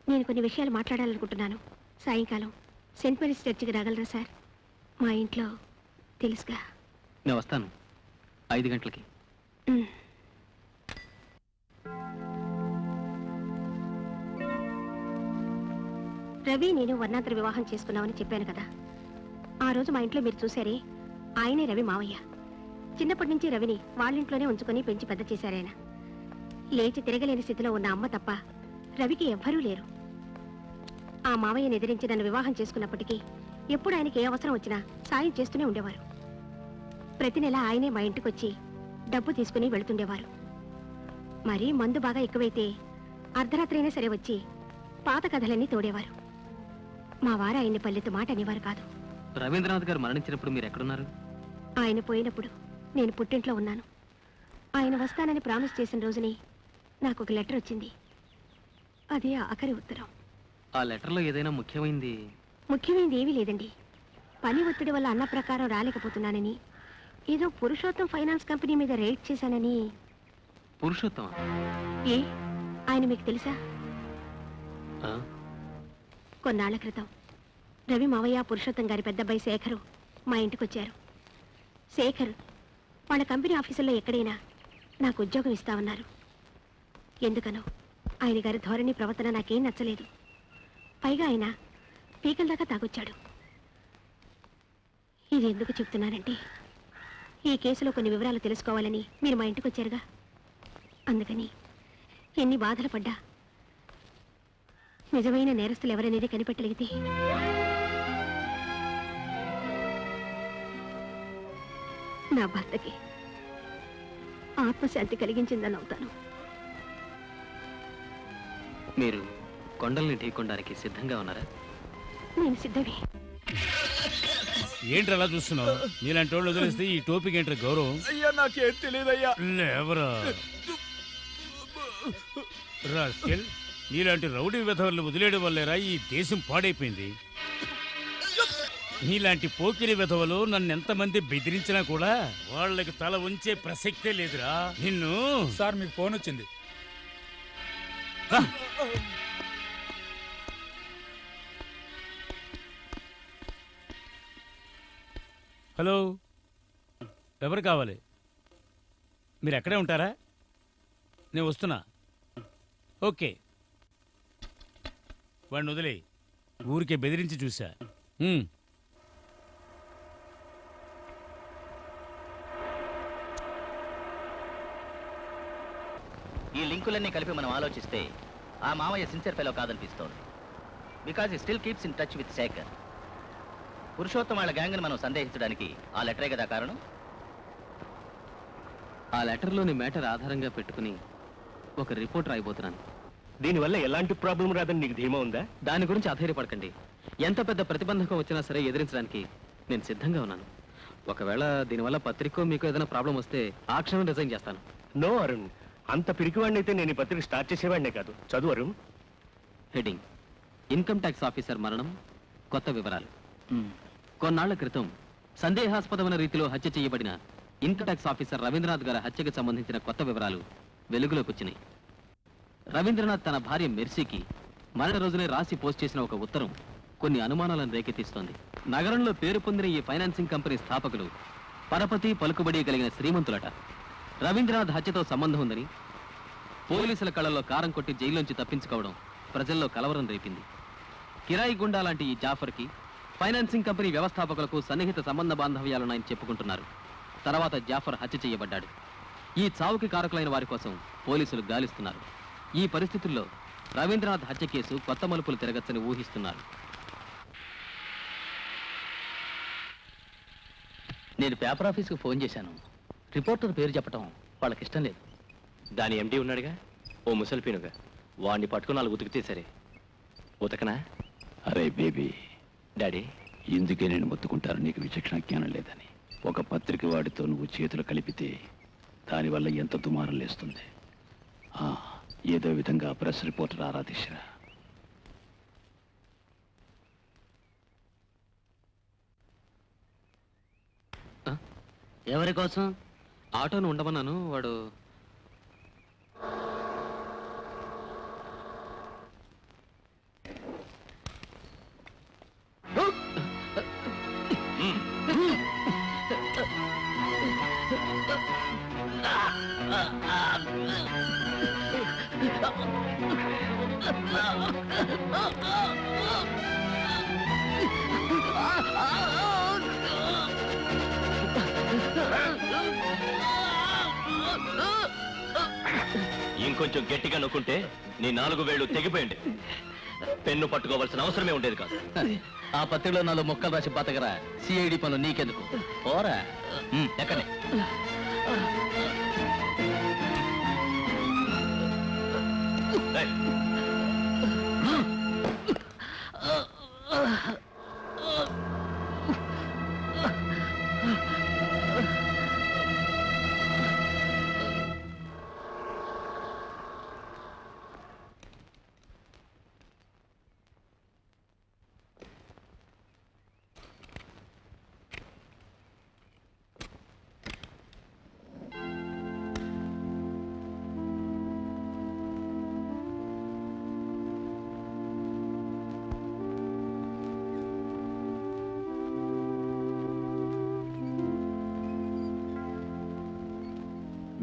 నేను కొన్ని విషయాలు మాట్లాడాలనుకుంటున్నాను. సాయంకాలం సెయింట్ మేరీస్ చర్చికి రాగలరా సార్? మా ఇంట్లో తెలుసుగా. నేను వస్తాను 5 గంటలకి. రవి నేను వర్ణాంతర వివాహం చేసుకున్నామని చెప్పాను కదా. ఆ రోజు మా ఇంట్లో మీరు చూశారే, ఆయనే రవి మావయ్య. చిన్నప్పటి నుంచి రవిని వాళ్ళింట్లోనే ఉంచుకొని పెంచి పెద్ద చేశారాయన. లేచి తిరగలేని స్థితిలో ఉన్న అమ్మ తప్ప రవికి ఎవ్వరూ లేరు. ఆ మావయ్యని ఎదిరించి నన్ను వివాహం చేసుకున్నప్పటికీ ఎప్పుడు ఆయనకి ఏ అవసరం వచ్చినా సాయం చేస్తూనే ఉండేవారు. ప్రతి నెల ఆయనే మా ఇంటికొచ్చి డబ్బు తీసుకుని వెళుతుండేవారు. మరీ మందు బాగా ఎక్కువైతే అర్ధరాత్రి అయినా సరే వచ్చి పాత కథలన్నీ తోడేవారు. మా వారు ఆయన్ని పల్లెత్తు మాట అనేవారు కాదు. రవీంద్రనాథ్ గారు మరణించినప్పుడు మీరు ఎక్కడున్నారు? ఆయన పోయినప్పుడు నేను పుట్టింట్లో ఉన్నాను. ఆయన వస్తానని ప్రామిస్ చేసిన రోజుని నాకు ఒక లెటర్ వచ్చింది. అదే ఆఖరి ఉత్తరం. ఆ లెటర్లో ఏదైనా ముఖ్యమైనది? ముఖ్యమైనది ఏమీ లేదండి. పని ఒత్తిడి వల్ల అన్న ప్రకారం రాలేకపోతున్నానని, ఏదో పురుషోత్తం ఫైనాన్స్ కంపెనీ మీద రైడ్ చేశానని. పురుషోత్తమ? ఏ ఆయన మీకు తెలుసా? ఆ? కొన్నాళ్ల క్రితం రవి మావయ్య పురుషోత్తం గారి పెద్దబ్బాయి శేఖరు మా ఇంటికి వచ్చారు. శేఖర్ వాళ్ళ కంపెనీ ఆఫీసుల్లో ఎక్కడైనా నాకు ఉద్యోగం ఇస్తామన్నారు. ఎందుకనో ఆయన గారి ధోరణి ప్రవర్తన నాకేం నచ్చలేదు. పైగా ఆయన పీకల దాకా తాగొచ్చాడు. ఇది ఎందుకు చెప్తున్నానంటే, ఈ కేసులో కొన్ని వివరాలు తెలుసుకోవాలని మీరు మా ఇంటికి వచ్చారుగా, అందుకని ఎన్ని బాధలు పడ్డా నిజమైన నేరస్తులు ఎవరనేది కనిపెట్టగలిగితే నా భర్తకి ఆత్మశాంతి కలిగించిందని అవుతాను. మీరు కొండల్ని ఢీకొనడానికి సిద్ధంగా ఉన్నారా? నేను సిద్ధమే. ఏంటి అలా చూస్తున్నావు? నీలాంటి వాళ్ళు వదిలేస్తే ఈ టోపిక్ ఏంటి గౌరవం? అయ్యా నాకేం తెలియదయ్యా. ఎవరా రాస్కెల్, నీలాంటి రౌడీ విధవలను వదిలేయడం వల్లేరా ఈ దేశం పాడైపోయింది. నీలాంటి పోకిరి విధవలు నన్ను ఎంతమంది బెదిరించినా కూడా వాళ్ళకి తల ఉంచే ప్రసక్తే లేదురా. నిన్ను సార్ మీకు ఫోన్ వచ్చింది. హలో, ఎవరు కావాలి? మీరు ఎక్కడే ఉంటారా? నేను వస్తున్నా. ఓకే, వాడిని వదిలే. ఊరికే బెదిరించి చూసా. ఈ లింకులన్నీ కలిపి మనం ఆలోచిస్తే ఆ మామయ్య సిన్సియర్ ఫెలో కాదనిపిస్తోంది. Because he still keeps in touch with Shekhar. Purushottam వాళ్ళ గ్యాంగ్ని మనం సందేహించడానికి ఆ లెటరే కదా కారణం. ఆ లెటర్లోని మ్యాటర్ ఆధారంగా పెట్టుకుని ఒక రిపోర్ట్ రాయబోతున్నాను. దీనివల్ల ఎలాంటి ప్రాబ్లం రాదని నీకు ధీమా ఉందా? దాని గురించి అధైర్యపడకండి. ఎంత పెద్ద ప్రతిబంధకం వచ్చినా సరే ఎదిరించడానికి నేను సిద్ధంగా ఉన్నాను. ఒకవేళ దీనివల్ల పత్రికో మీకు ఏదైనా ప్రాబ్లం వస్తే ఆ క్షణం రిజైన్ చేస్తాను. నో అరుణ్, అంత పిరికివాడిని అయితే నేను ఈ పత్రిక స్టార్ట్ చేసేవాడినే కాదు. చదువు Arun. Heading: income tax officer మరణం, కొత్త వివరాలు. కొన్నాళ్ల క్రితం సందేహాస్పదమైన రీతిలో హత్య చేయబడిన ఇన్కమ్ ట్యాక్స్ ఆఫీసర్ రవీంద్రనాథ్ గారి హత్యకు సంబంధించిన కొత్త వివరాలు వెలుగులోకి వచ్చినాయి. రవీంద్రనాథ్ తన భార్య మెర్సీకి మరణ రోజునే రాసి పోస్ట్ చేసిన ఒక ఉత్తరం కొన్ని అనుమానాలను రేకెత్తిస్తోంది. నగరంలో పేరు పొందిన ఈ ఫైనాన్సింగ్ కంపెనీ స్థాపకులు పరపతి పలుకుబడి కలిగిన శ్రీమంతులట. రవీంద్రనాథ్ హత్యతో సంబంధం ఉందని పోలీసుల కళ్ళల్లో కారం కొట్టి జైల్లోంచి తప్పించుకోవడం ప్రజల్లో కలవరం రేపింది. కిరాయి గుండా లాంటి ఈ జాఫర్కి ఫైనాన్సింగ్ కంపెనీ వ్యవస్థాపకులకు సన్నిహిత సంబంధ బాంధవ్యాలున్నాయని చెప్పుకుంటున్నారు. తర్వాత జాఫర్ హత్య చేయబడ్డాడు. ఈ చావుకి కారకులైన వారి కోసం పోలీసులు గాలిస్తున్నారు. ఈ పరిస్థితుల్లో రవీంద్రనాథ్ హత్య కేసు కొత్త మలుపులు తిరగచ్చని ఊహిస్తున్నారు. నేను పేపర్ ఆఫీస్కి ఫోన్ చేశాను. రిపోర్టర్ పేరు చెప్పడం వాళ్ళకి ఇష్టం లేదు. దాని ఎండి ఉన్నాడుగా, ఓ ముసలిపీనుగా, వాడిని పట్టుకుని వాళ్ళు ఉతికితే సరే. ఉతకనా? అరే బేబీ డాడీ, ఇందుకే నేను మొత్తుకుంటాను నీకు విచక్షణ జ్ఞానం లేదని. ఒక పత్రిక వాడితో నువ్వు చేతులు కలిపితే దానివల్ల ఎంత దుమారం లేస్తుంది. ఏదో విధంగా ప్రెస్ రిపోర్టర్ ఆరాధించరా. ఎవరి కోసం? ఆటోను ఉండమన్నాను. వాడు ఇంకొంచెం గట్టిగా నొక్కుంటే నీ 4 వేళ్ళు తెగిపోయింది. పెన్ను పట్టుకోవాల్సిన అవసరమే ఉండేది కాదు. ఆ పత్రికలో 4 మొక్కలు రాసి బతకరా. సిఐడి పనులు నీకెందుకు? పోరా ఎక్కడే.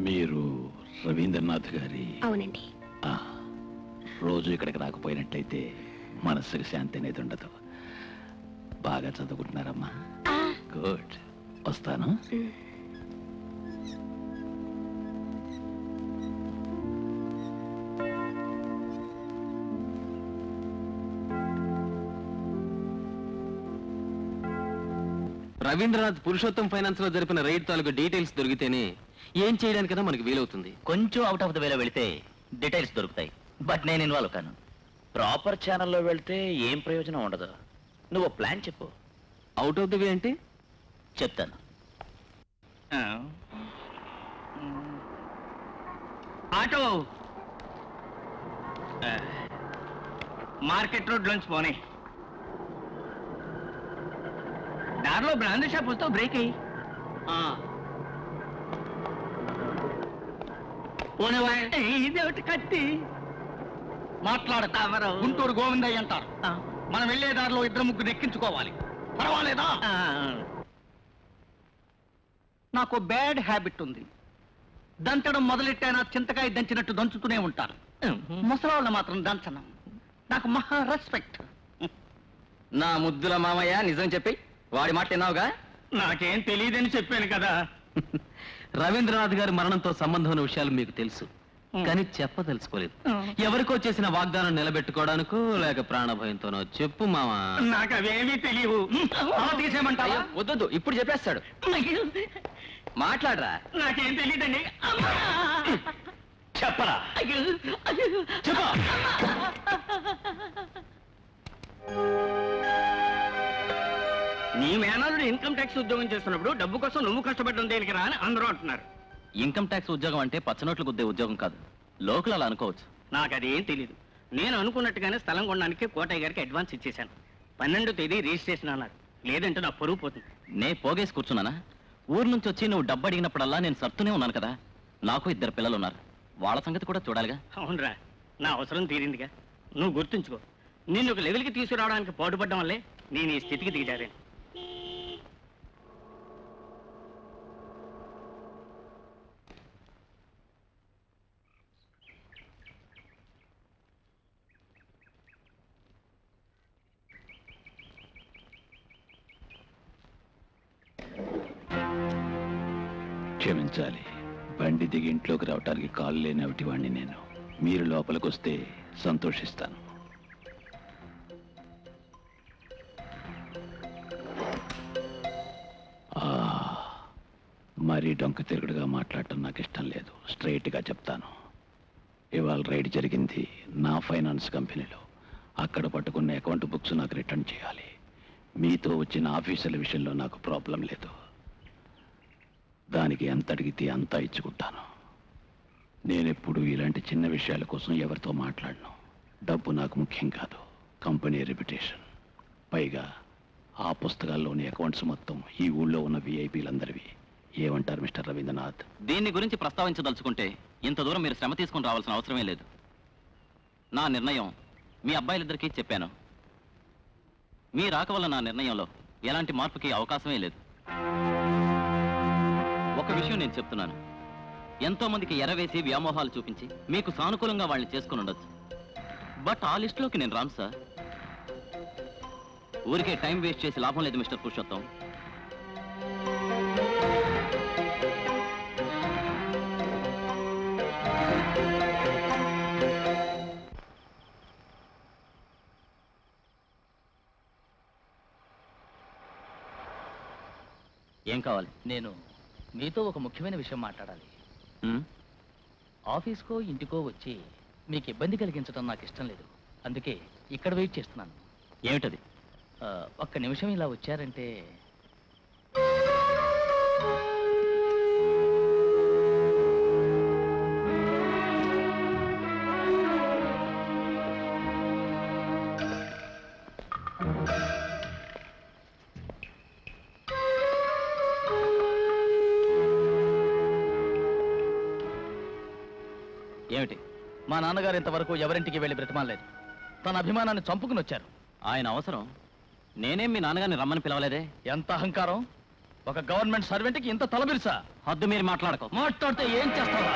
మీరు రవీంద్రనాథ్ గారి అవునండి. ఆ, రోజు ఇక్కడికి రాకపోయినట్టయితే మనస్సుకి శాంతి అనేది ఉండదు. బాగా చదువుకుంటున్నారమ్మా? గుడ్. వస్తాను. రవీంద్రనాథ్ పురుషోత్తం ఫైనాన్స్ లో జరిపిన రైడ్ తాలూకు డీటెయిల్స్ దొరికితేనే ఏం చేయడానికైనా మనకి వీలవుతుంది. కొంచెం అవుట్ ఆఫ్ ద వేలో వెళితే డీటెయిల్స్ దొరుకుతాయి. బట్ నేను ఇన్వాల్వ్ కాను. ప్రాపర్ ఛానల్లో వెళ్తే ఏం ప్రయోజనం ఉండదు. నువ్వు ప్లాన్ చెప్పు. అవుట్ ఆఫ్ ద వే అంటే చెప్తాను. ఆటో మార్కెట్ రోడ్ లోంచి పోనీ. దారిలో బ్రాండ్ షాప్ వస్తే బ్రేక్ అయ్యి పోనేవా. ఇదేమిటి కత్తి మాట్లాడతావరు? గుంటూరు గోవిందయ్య అంటారు. మనం వెళ్లే దారిలో ఇద్దరు ముగ్గురు ఎక్కించుకోవాలి. పర్వాలేదా? నాకు బ్యాడ్ హ్యాబిట్ ఉంది. దంచడం మొదలెట్టైనా చింతకాయ దంచినట్టు దంచుతూనే ఉంటారు. ముసలాళ్ళ మాత్రం దంచను. నాకు మహా రెస్పెక్ట్. నా ముద్దుల మామయ్య, నిజం చెప్పి వాడి మాట విన్నావుగా? నాకేం తెలియదని చెప్పాను కదా. రవీంద్రనాథ్ గారి మరణంతో సంబంధం ఉన్న విషయాలు మీకు తెలుసు, కానీ చెప్పదలుచుకోలేదు. ఎవరికో చేసిన వాగ్దానం నిలబెట్టుకోవడానికో లేక ప్రాణభయంతోనో చెప్పు మామా. నాకు అవేమీ తెలియవు. తీసేయమంటావా? వద్దు, ఇప్పుడు చెప్పేస్తాడు. మాట్లాడరా. నాకేం తెలియదండి. చెప్పరా. నీ మేనల్లుడు ఇన్కమ్ ట్యాక్స్ ఉద్యోగం చేస్తున్నప్పుడు డబ్బు కోసం నువ్వు కష్టపడడం దేనికి రా అని అందరూ అంటున్నారు. ఇన్కమ్ ట్యాక్స్ ఉద్యోగం అంటే పచ్చనోట్లు గుద్దే ఉద్యోగం కాదు. లోకల్ అలా అనుకోవచ్చు. నాకు అదేం తెలీదు. నేను అనుకున్నట్టుగానే స్థలం కొనడానికి కోటయ్య గారికి అడ్వాన్స్ ఇచ్చేశాను. 12వ తేదీ రిజిస్ట్రేషన్ అన్నారు. లేదంటే నా పరువు పోతుంది. నే పోగేసి కూర్చున్నానా? ఊరు నుంచి వచ్చి నువ్వు డబ్బు అడిగినప్పుడల్లా నేను సర్తూనే ఉన్నాను కదా. నాకు 2 పిల్లలు ఉన్నారు. వాళ్ళ సంగతి కూడా చూడాలిగా. అవునరా, నా అవసరం తీరిందిగా. నువ్వు గుర్తుంచుకో, నిన్ను ఒక లెవెల్కి తీసుకురావడానికి పాటుపడడం వల్లే నేను ఈ స్థితికి దిగాను. క్షమించాలి, బండి దిగి ఇంట్లోకి రావటానికి కాలు లేని వాడిని నేను. మీరు లోపలికి వస్తే సంతోషిస్తాను. మరీ డొంక తిరుగుడుగా మాట్లాడటం నాకు ఇష్టం లేదు. స్ట్రైట్గా చెప్తాను. ఇవాళ రైడ్ జరిగింది నా ఫైనాన్స్ కంపెనీలో. అక్కడ పట్టుకున్న అకౌంట్ బుక్స్ నాకు రిటర్న్ చేయాలి. మీతో వచ్చిన ఆఫీసుల విషయంలో నాకు ప్రాబ్లం లేదు. దానికి ఎంత అడిగితే అంతా ఇచ్చుకుంటాను. నేనెప్పుడు ఇలాంటి చిన్న విషయాల కోసం ఎవరితో మాట్లాడను. డబ్బు నాకు ముఖ్యం కాదు, కంపెనీ రెప్యుటేషన్. పైగా ఆ పుస్తకాల్లోని అకౌంట్స్ మొత్తం ఈ ఊళ్ళో ఉన్న విఐపీలందరివి. ఏమంటారు మిస్టర్ రవీంద్రనాథ్? దీన్ని గురించి ప్రస్తావించదలుచుకుంటే ఇంత దూరం మీరు శ్రమ తీసుకుని రావాల్సిన అవసరమే లేదు. నా నిర్ణయం మీ అబ్బాయిలిద్దరికీ చెప్పాను. మీ రాక వల్ల నా నిర్ణయంలో ఎలాంటి మార్పుకి అవకాశమే లేదు. ఒక విషయం నేను చెప్తున్నాను. ఎంతో మందికి ఎరవేసి వ్యామోహాలు చూపించి మీకు సానుకూలంగా వాళ్ళని చేసుకుని ఉండొచ్చు. బట్ ఆ లిస్టులోకి నేను రాను సార్. ఊరికే టైం వేస్ట్ చేసి లాభం లేదు మిస్టర్ పురుషోత్తం. ఏం కావాలి? నేను మీతో ఒక ముఖ్యమైన విషయం మాట్లాడాలి. ఆఫీస్కో ఇంటికో వచ్చి మీకు ఇబ్బంది కలిగించడం నాకు ఇష్టం లేదు. అందుకే ఇక్కడ వెయిట్ చేస్తున్నాను. ఏమిటది? ఒక్క నిమిషం ఇలా వచ్చారంటే. ఏమిటి? మా నాన్నగారు ఇంతవరకు ఎవరింటికి వెళ్ళి బ్రతిమాలేదు. తన అభిమానాన్ని చంపుకుని వచ్చారు. ఆయన అవసరం. నేనేం మీ నాన్నగారిని రమ్మని పిలవలేదే. ఎంత అహంకారం! ఒక గవర్నమెంట్ సర్వెంట్కి ఇంత తలబిరుసా? హద్దు మీరు మాట్లాడకు. మాట్లాడితే ఏం చేస్తావా?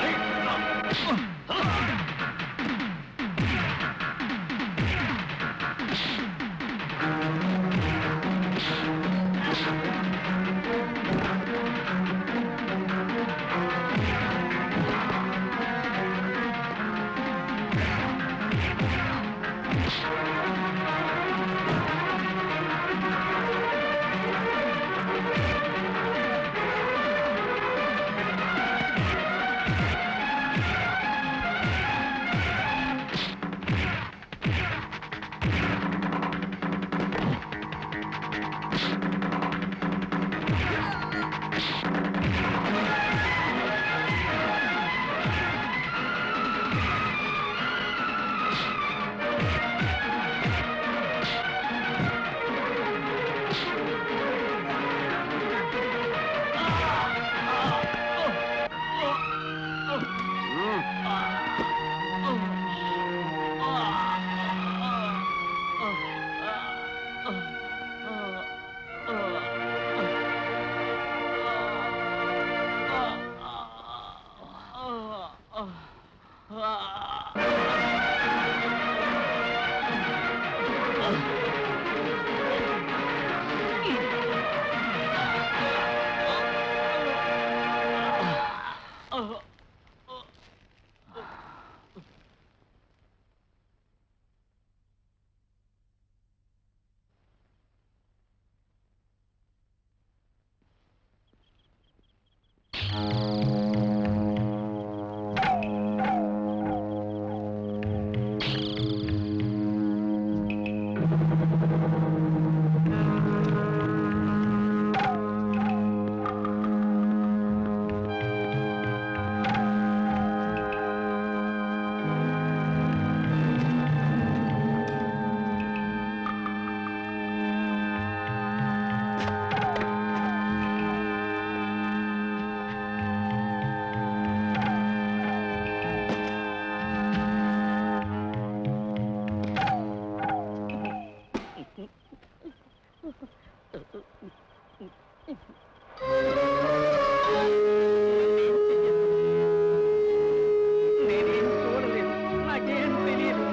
నేనేం చూడలేదు, నాకేం తెలియదు.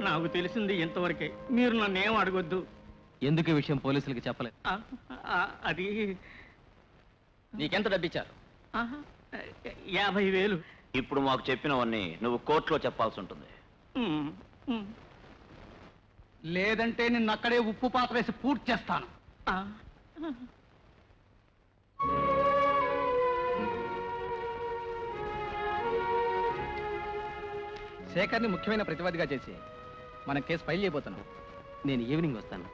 నాకు తెలిసింది ఇంతవరకే. మీరు నన్నేం అడగొద్దు. ఎందుకు ఈ విషయం పోలీసులకి చెప్పలేదు? అది నీకెంత డబ్బిచ్చారు? 50,000. ఇప్పుడు మాకు చెప్పినవన్నీ నువ్వు కోర్టులో చెప్పాల్సి ఉంటుంది. లేదంటే నిన్ను అక్కడే ఉప్పు పాత్ర వేసి పూర్తి చేస్తాను. శేఖర్ని ముఖ్యమైన ప్రతివాదిగా చేసి మనం కేసు ఫైల్ చేయబోతున్నాం. నేను ఈవినింగ్ వస్తాను.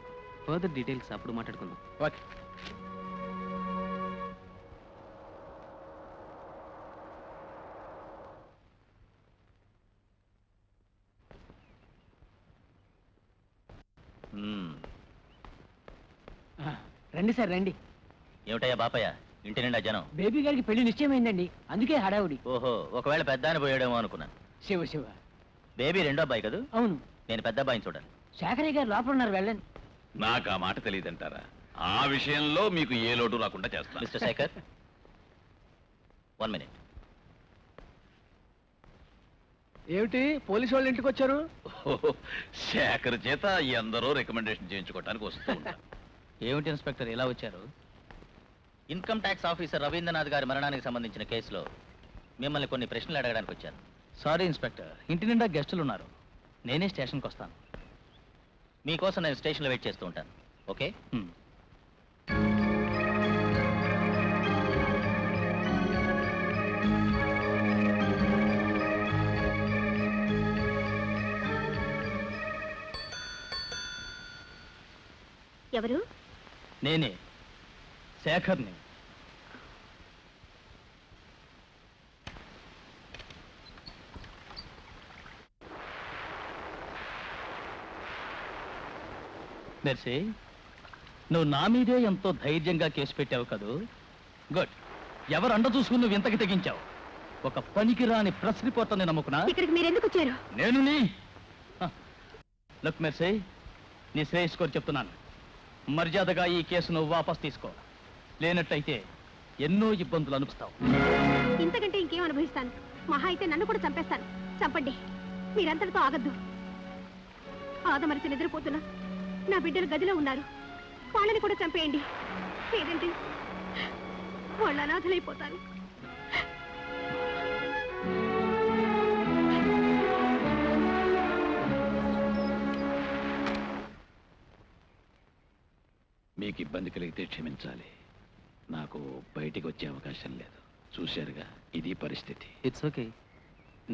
ఫర్దర్ డీటెయిల్స్ అప్పుడు మాట్లాడుకుందాం. ఓకే. రండి సార్, రండి. ఏమిటయ్యా బాపయ్య, ఇంటి నిండా జనం? బేబీ గారికి పెళ్లి నిశ్చయమైందండి, అందుకే హడావుడి. ఓహో, ఒకవేళ పెద్ద ఆయన పోయాడేమో అనుకున్నాను. శివ శివ. బేబీ రెండో అబ్బాయి కదా? అవును. నేను పెద్ద అబ్బాయిని చూడాలి. శేఖరయ్య గారు లోపల ఉన్నారు, వెళ్ళండి. నాకు ఆ మాట తెలియదంటారా? ఆ విషయంలో మీకు ఏ లోటు రాకుండా చేస్తాను. Mister Shekhar, 1 minute. ఏమిటి పోలీసు వాళ్ళు ఇంటికి వచ్చారు? శేఖర్ చేత ఎందరో రికమెండేషన్ చేయించుకోవడానికి వస్తూ ఉంటారు. ఏమిటి ఇన్స్పెక్టర్ ఇలా వచ్చారు? ఇన్కమ్ ట్యాక్స్ ఆఫీసర్ రవీంద్రనాథ్ గారి మరణానికి సంబంధించిన కేసులో మిమ్మల్ని కొన్ని ప్రశ్నలు అడగడానికి వచ్చాను. సారీ ఇన్స్పెక్టర్, ఇంటి నిండా గెస్టులు ఉన్నారు. నేనే స్టేషన్కి వస్తాను. మీకోసం నేను స్టేషన్లో వెయిట్ చేస్తూ ఉంటాను. ఓకే? ఎవరు? నేనే శేఖర్ని. మెర్సీ, నువ్వు నా మీదే ఎంతో ధైర్యంగా కేసు పెట్టావు కదూ. గుడ్. ఎవరు అండ చూసుకుని నువ్వు ఇంతకి తెగించావు? ఒక పనికిరాని ప్రెస్ రిపోర్టర్ని నమ్ముకున్నా. ఇక్కడికి మీరు ఎందుకు వచ్చారు? నేను లుక్ మెర్సీ, నీ శ్రేయస్ కోరి చెప్తున్నాను. మర్యాదగా ఈ కేసును వాపస్ తీసుకో, లేనట్టయితే ఎన్నో ఇబ్బందులు అనుభవిస్తావు. ఇంతకంటే ఇంకేం అనుభవిస్తాను? మహా అయితే నన్ను కూడా చంపేస్తాను. చంపండి, మీరంతటితో ఆగద్దు. ఆదమరిచి నిద్రపోతున్నా నా బిడ్డలు గదిలో ఉన్నారు, వాళ్ళని కూడా చంపేయండి. లేదంటే వాళ్ళు అనాథలైపోతారు. మీకు ఇబ్బంది కలిగితే క్షమించాలి. నాకు బయటికి వచ్చే అవకాశం లేదు. చూశారుగా, ఇది పరిస్థితి. It's okay.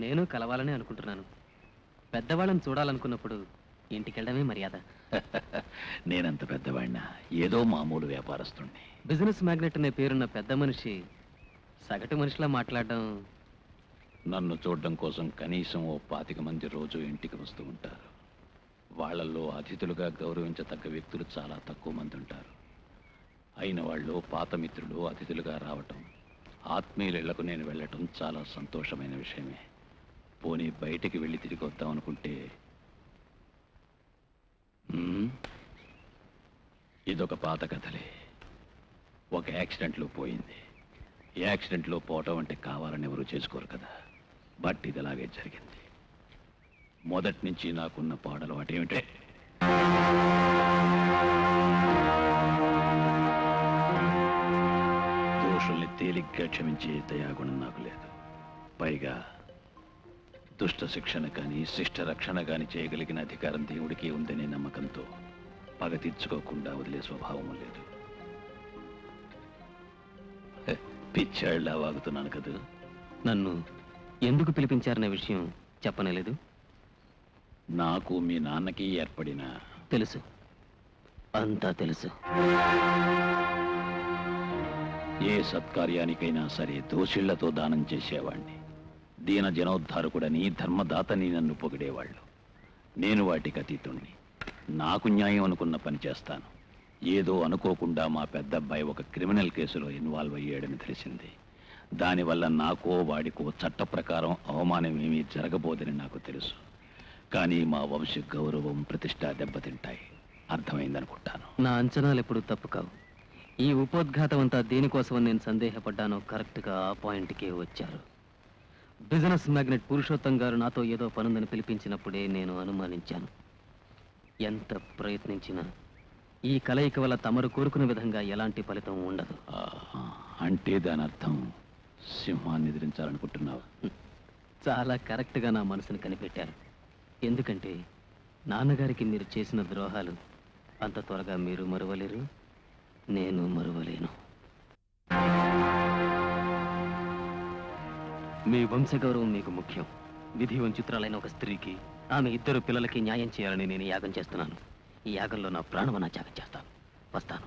నేను కలవాలని అనుకుంటున్నాను. పెద్దవాళ్ళని చూడాలనుకున్నప్పుడు ఇంటికి వెళ్ళడమే మర్యాద. నేనంత పెద్దవాడినా ఏదో మామూలు వ్యాపారస్తుణ్ణి. బిజినెస్ మ్యాగ్నెట్ అనే పేరున్న పెద్ద మనిషి సగటు మనిషిలా మాట్లాడడం. నన్ను చూడడం కోసం కనీసం ఓ 25 మంది రోజు ఇంటికి వస్తూ ఉంటారు. వాళ్ళల్లో అతిథులుగా గౌరవించతగ్గ వ్యక్తులు చాలా తక్కువ మంది ఉంటారు. అయిన వాళ్ళు పాత మిత్రులు అతిథులుగా రావటం, ఆత్మీయులకు నేను వెళ్ళటం చాలా సంతోషమైన విషయమే. పోనీ బయటికి వెళ్ళి తిరిగి వద్దాం అనుకుంటే ఇదొక పాత కథలే. ఒక యాక్సిడెంట్లో పోయింది. యాక్సిడెంట్లో పోవటం అంటే కావాలని ఎవరు చేసుకోరు కదా. బట్ ఇది అలాగే జరిగింది. మొదటి నుంచి నాకున్న పాడలు అటేమిటే, దోషుల్ని తేలిగ్గా క్షమించే దయాగుణం నాకు లేదు. పైగా దుష్ట శిక్షణ కానీ శిష్ట రక్షణ కానీ చేయగలిగిన అధికారం దేవుడికి ఉందనే నమ్మకంతో పగ తీర్చుకోకుండా వదిలే స్వభావం లేదు. పిచ్చాళ్ళ వాగుతున్నాను కదా. నన్ను ఎందుకు పిలిపించారనే విషయం చెప్పనలేదు. నాకు మీ నాన్నకి ఏర్పడిన తెలుసు, అంతా తెలుసు. ఏ సత్కార్యానికైనా సరే దోషిళ్లతో దానం చేసేవాణ్ణి. దీన జనోద్ధారకుడని ధర్మదాతని నన్ను పొగిడేవాళ్ళు. నేను వాటికి అతీతుణ్ణి. నాకు న్యాయం అనుకున్న పని చేస్తాను. ఏదో అనుకోకుండా మా పెద్ద అబ్బాయి ఒక క్రిమినల్ కేసులో ఇన్వాల్వ్ అయ్యాడని తెలిసింది. దానివల్ల నాకో వాడికో చట్ట ప్రకారం అవమానం ఏమీ జరగబోదని నాకు తెలుసు. కానీ మా వంశ గౌరవం ప్రతిష్ట దెబ్బతింటాయి. అర్థమైందనుకుంటాను. నా అంచనాలు ఎప్పుడు తప్పు కావు. ఈ ఉపోద్ఘాతం అంతా దేనికోసమని నేను సందేహపడ్డానో కరెక్ట్గా ఆ పాయింట్కే వచ్చారు. బిజినెస్ మ్యాగ్నెట్ పురుషోత్తం గారు నాతో ఏదో పనుందని పిలిపించినప్పుడే నేను అనుమానించాను. ఎంత ప్రయత్నించినా ఈ కలయిక వల్ల తమరు కోరుకున్న విధంగా ఎలాంటి ఫలితం ఉండదు. అంటే దాని అర్థం సింహాన్ని ఎదిరించాలనుకుంటున్నావు. చాలా కరెక్ట్గా నా మనసును కనిపెట్టారు. ఎందుకంటే నాన్నగారికి మీరు చేసిన ద్రోహాలు అంత త్వరగా మీరు మరువలేరు, నేను మరువలేను. మీ వంశగౌరవం మీకు ముఖ్యం. విధి వంచితురాలైన ఒక స్త్రీకి, ఆమె 2 పిల్లలకి న్యాయం చేయాలని నేను యాగం చేస్తున్నాను. ఈ యాగంలో నా ప్రాణమన త్యాగం చేస్తాను. వస్తాను.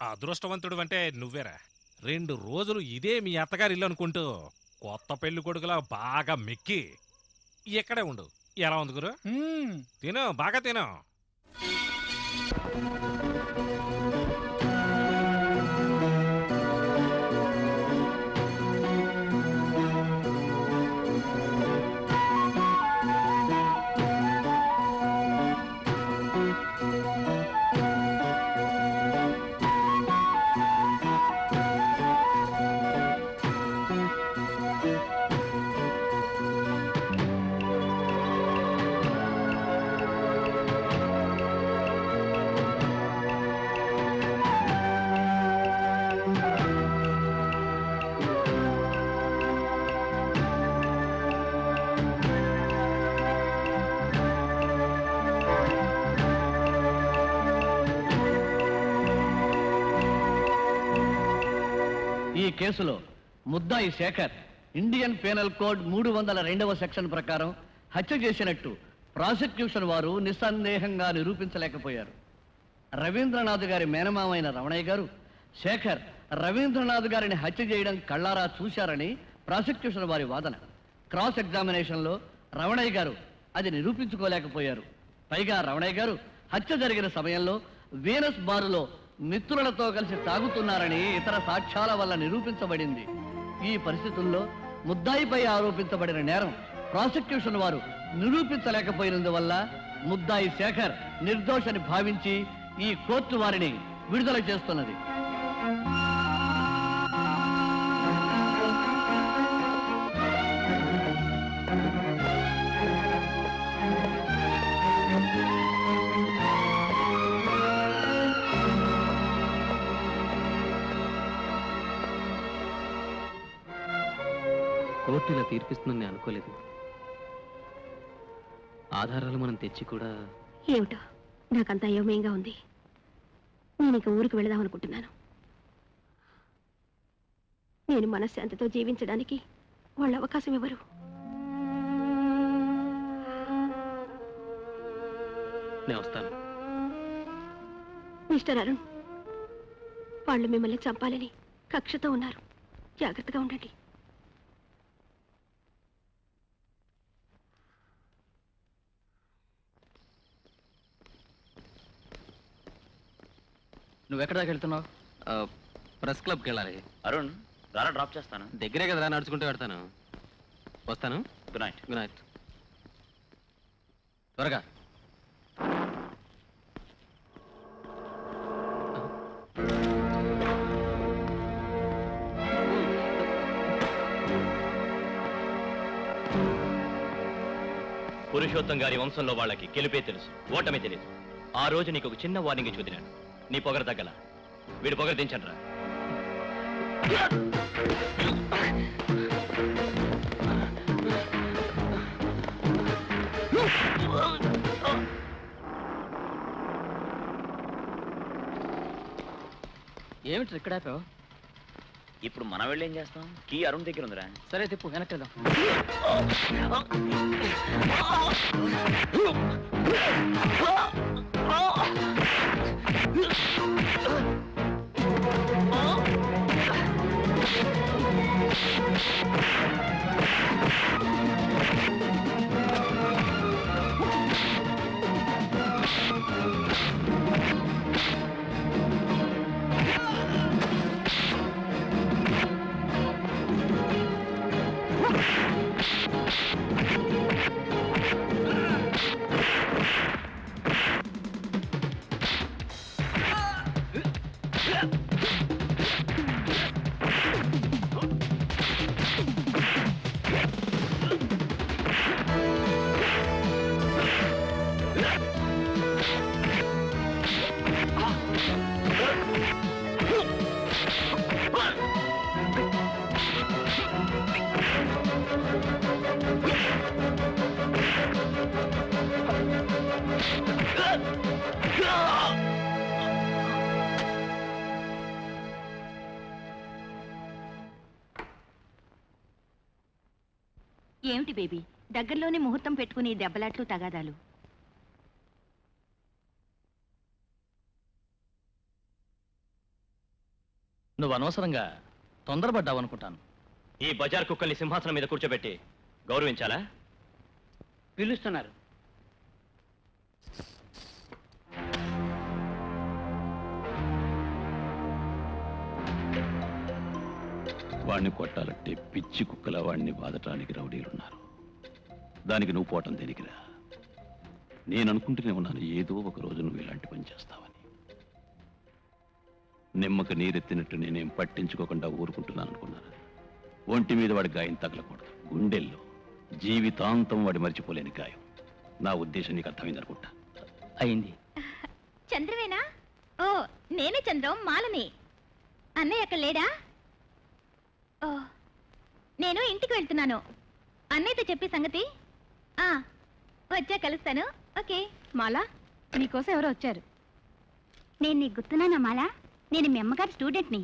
అదృష్టవంతుడు అంటే నువ్వేరా. 2 రోజులు ఇదే మీ అత్తగారి ఇల్లు అనుకుంటూ కొత్త పెళ్లి కొడుకులా బాగా మెక్కి ఇక్కడే ఉండు. ఎలా ఉంది గురు? తిను, బాగా తిను. ఈ కేసులో ముద్దాయి శేఖర్ ఇండియన్ పీనల్ కోడ్ 302వ సెక్షన్ ప్రకారం హత్య చేసినట్టు ప్రాసిక్యూషన్ వారు నిస్సందేహంగా నిరూపించలేకపోయారు. రవీంద్రనాథ్ గారి మేనమామైన రమణయ్య గారు శేఖర్ రవీంద్రనాథ్ గారిని హత్య చేయడం కళ్ళారా చూశారని ప్రాసిక్యూషన్ వారి వాదన. క్రాస్ ఎగ్జామినేషన్లో రమణయ్య గారు అది నిరూపించుకోలేకపోయారు. పైగా రమణయ్య గారు హత్య జరిగిన సమయంలో వీనస్ బారులో మిత్రులతో కలిసి తాగుతున్నారని ఇతర సాక్ష్యాల వల్ల నిరూపించబడింది. ఈ పరిస్థితుల్లో ముద్దాయిపై ఆరోపించబడిన నేరం ప్రాసిక్యూషన్ వారు నిరూపించలేకపోయినందువల్ల ముద్దాయి శేఖర్ నిర్దోషని భావించి ఈ కోర్టు వారిని విడుదల చేస్తున్నది. కోర్టు ఇలా తీర్పిస్తుందని నేను అనుకోలేదు. ఆధారాలు మనం తెచ్చి కూడా ఏమిటో నాకంత అయోమయంగా ఉంది. నేను ఇక ఊరికి వెళదాం అనుకుంటున్నాను. నేను మనశ్శాంతితో జీవించడానికి వాళ్ళు అవకాశం ఇవ్వరు. నేను వస్తాను. మిస్టర్ అరుణ్, వాళ్ళు మిమ్మల్ని చంపాలని కక్షతో ఉన్నారు. జాగ్రత్తగా ఉండండి. నువ్వెక్కడ దాకా వెళ్తున్నావు? ప్రెస్ క్లబ్కి వెళ్ళాలి. అరుణ్ రారా, డ్రాప్ చేస్తాను. దగ్గరే కదరా, నడుచుకుంటూ వెళ్తాను. వస్తాను. Good night. Good night. త్వరగా. పురుషోత్తం గారి వంశంలో వాళ్ళకి గెలుపే తెలుసు, ఓటమే తెలియదు. ఆ రోజు నీకు ఒక చిన్న వార్నింగ్ చూదినాను. నీ పొగర తగ్గల. వీడి పొగర దించండి రా. ఏమిటి ఇక్కడ ఆపావు? ఇప్పుడు మనం వెళ్ళి ఏం చేస్తాం? కీ అరుణ్ దగ్గర ఉందిరా. సరే తిప్పు, వెనక్కి వెళ్దాం. ఏమిటి బేబీ, దగ్గరలోనే ముహూర్తం పెట్టుకుని దెబ్బలాట్లు తగాదాలు? నువ్వు అనవసరంగా తొందరపడ్డావు అనుకుంటాను. ఈ బజార్ కుక్కల్ని సింహాసనం మీద కూర్చోబెట్టి గౌరవించాలా? పిలుస్తున్నారు. వాడిని కొట్టాలంటే పిచ్చి కుక్కల వాడిని బాధటానికి రౌడీలున్నారు. దానికి నువ్వు పోవటం దేనికిరా? నేను అనుకుంటూనే ఉన్నాను ఏదో ఒక రోజు నువ్వు ఇలాంటి పని చేస్తావని. నిమ్మక నీరెత్తినట్టు నేనేం పట్టించుకోకుండా ఊరుకుంటున్నాను అనుకున్నాను. ఒంటి మీద వాడి గాయం తగలకూడదు, గుండెల్లో జీవితాంతం వాడి మర్చిపోలేని గాయం. నా ఉద్దేశం నీకు అర్థమైంది అనుకుంటా. అయింది. చంద్రవేనా? ఓ, నేనే చంద్రం, మాలని. అన్నయ్య అక్కడ లేడా? ఓ, నేను ఇంటికి వెళ్తున్నాను. అన్నయ్యతో చెప్పే సంగతి వచ్చా కలుస్తాను. ఓకే. మాలా, నీకోసం ఎవరో వచ్చారు. నేను నీకు గుర్తున్నానా మాలా? నేను మీ అమ్మగారి స్టూడెంట్ని.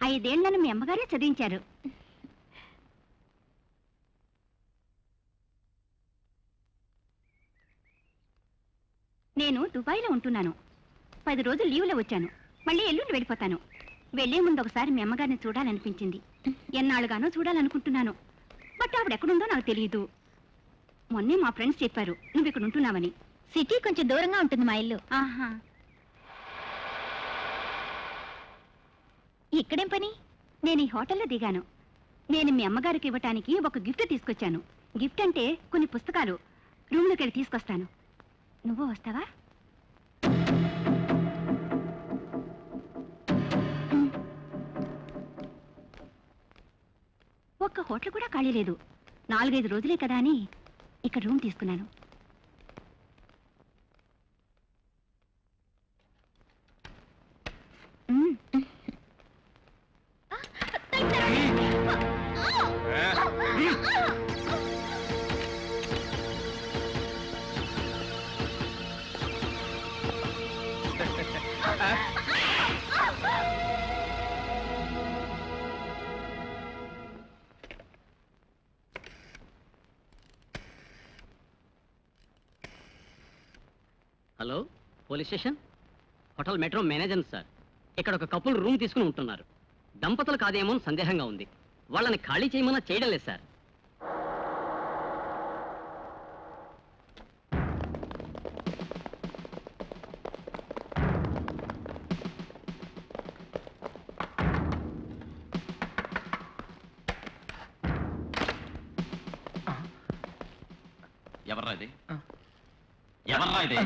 5 ఏళ్లను మీ అమ్మగారే చదివించారు. నేను దుబాయ్లో ఉంటున్నాను. 10 రోజులు లీవ్లో వచ్చాను. మళ్ళీ ఎల్లుండి వెళ్ళిపోతాను. వెళ్లే ముందు ఒకసారి మీ అమ్మగారిని చూడాలనిపించింది. ఎన్నాళ్ళుగానో చూడాలనుకుంటున్నాను. బట్ ఆవిడ ఎక్కడుందో నాకు తెలియదు. మొన్నే మా ఫ్రెండ్స్ చెప్పారు నువ్వు ఇక్కడ ఉంటున్నావని. సిటీ కొంచెం దూరంగా ఉంటుంది మా ఇల్లు. ఆహా. ఇక్కడేం పని? నేను ఈ హోటల్లో దిగాను. నేను మీ అమ్మగారికి ఇవ్వటానికి ఒక గిఫ్ట్ తీసుకొచ్చాను. గిఫ్ట్ అంటే కొన్ని పుస్తకాలు. రూమ్లోకి వెళ్ళి తీసుకొస్తాను. నువ్వు వస్తావా? ఒక్క హోటల్ కూడా ఖాళీ లేదు. 4-5 రోజులే కదా అని ఇక్కడ రూమ్ తీసుకున్నాను. Hello, police station. Hotel metro manager sir. ఇక్కడ ఒక కపుల్ రూమ్ తీసుకుని ఉంటున్నారు. దంపతులు కాదేమో అని సందేహంగా ఉంది. వాళ్ళని ఖాళీ చేయమన్నా చేయడం లేదు సార్. ఎవర్రా ఇది? ఎవర్రా ఇది?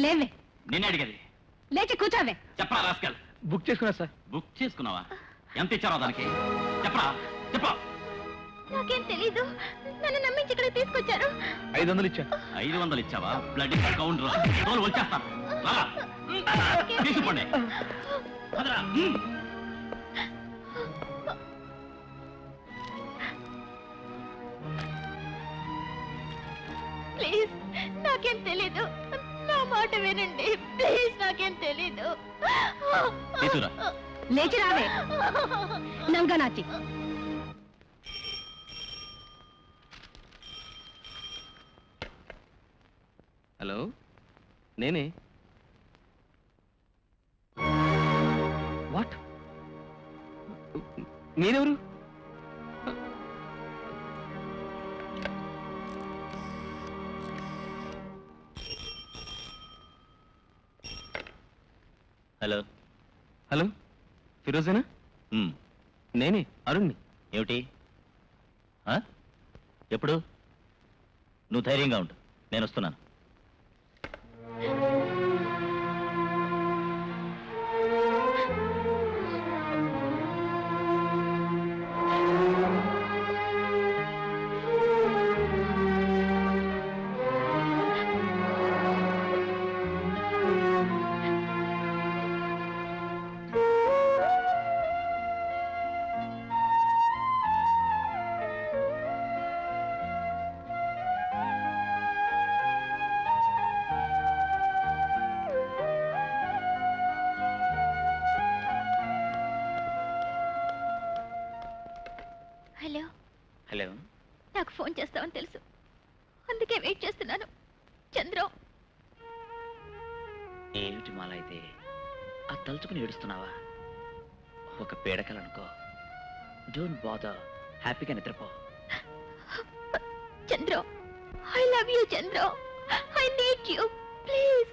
లేవే. నేనే అడిగేది. లేచి కూర్చోవే. చెప్పరా రాస్కల్. బుక్ చేసుకున్నా సార్. బుక్ చేసుకున్నావా? ఎంత ఇచ్చారో దానికి చెప్పరా? చెప్పా. నాకేం తెలీదు. నన్ను నమ్మించి ఇక్కడ తీసుకొచ్చారు. 500 ఇచ్చా. 500 ఇచ్చావా? బ్లడ్ కౌంటర్ తోలు వచ్చేస్తాను. తీసుకోండి. ప్లీజ్, నాకేం తెలీదు. నా మాట వినండి ప్లీజ్. నాకేం తెలీదు. తీసుకురా. లేచి రావే నంగనాచి. హలో, నేనే. వాట్? మీరెవరు? హలో. హలో, ఫిరోజేనా? నేనే, అరుణ్ని. ఏమిటి? ఎప్పుడు? నువ్వు ధైర్యంగా ఉండు, నేను వస్తున్నాను. హలో. హలో. నాకు ఫోన్ చేస్తావని తెలుసు, అందుకే వెయిట్ చేస్తున్నాను. చంద్రం. ఏమిటి మాల అయితే అది తలుచుకుని ఏడుస్తున్నావా? ఒక పీడకలనుకో. డోంట్ బాదర్, హ్యాపీగా నిద్రపో. Chandram, I love you. Chandram, I need you please.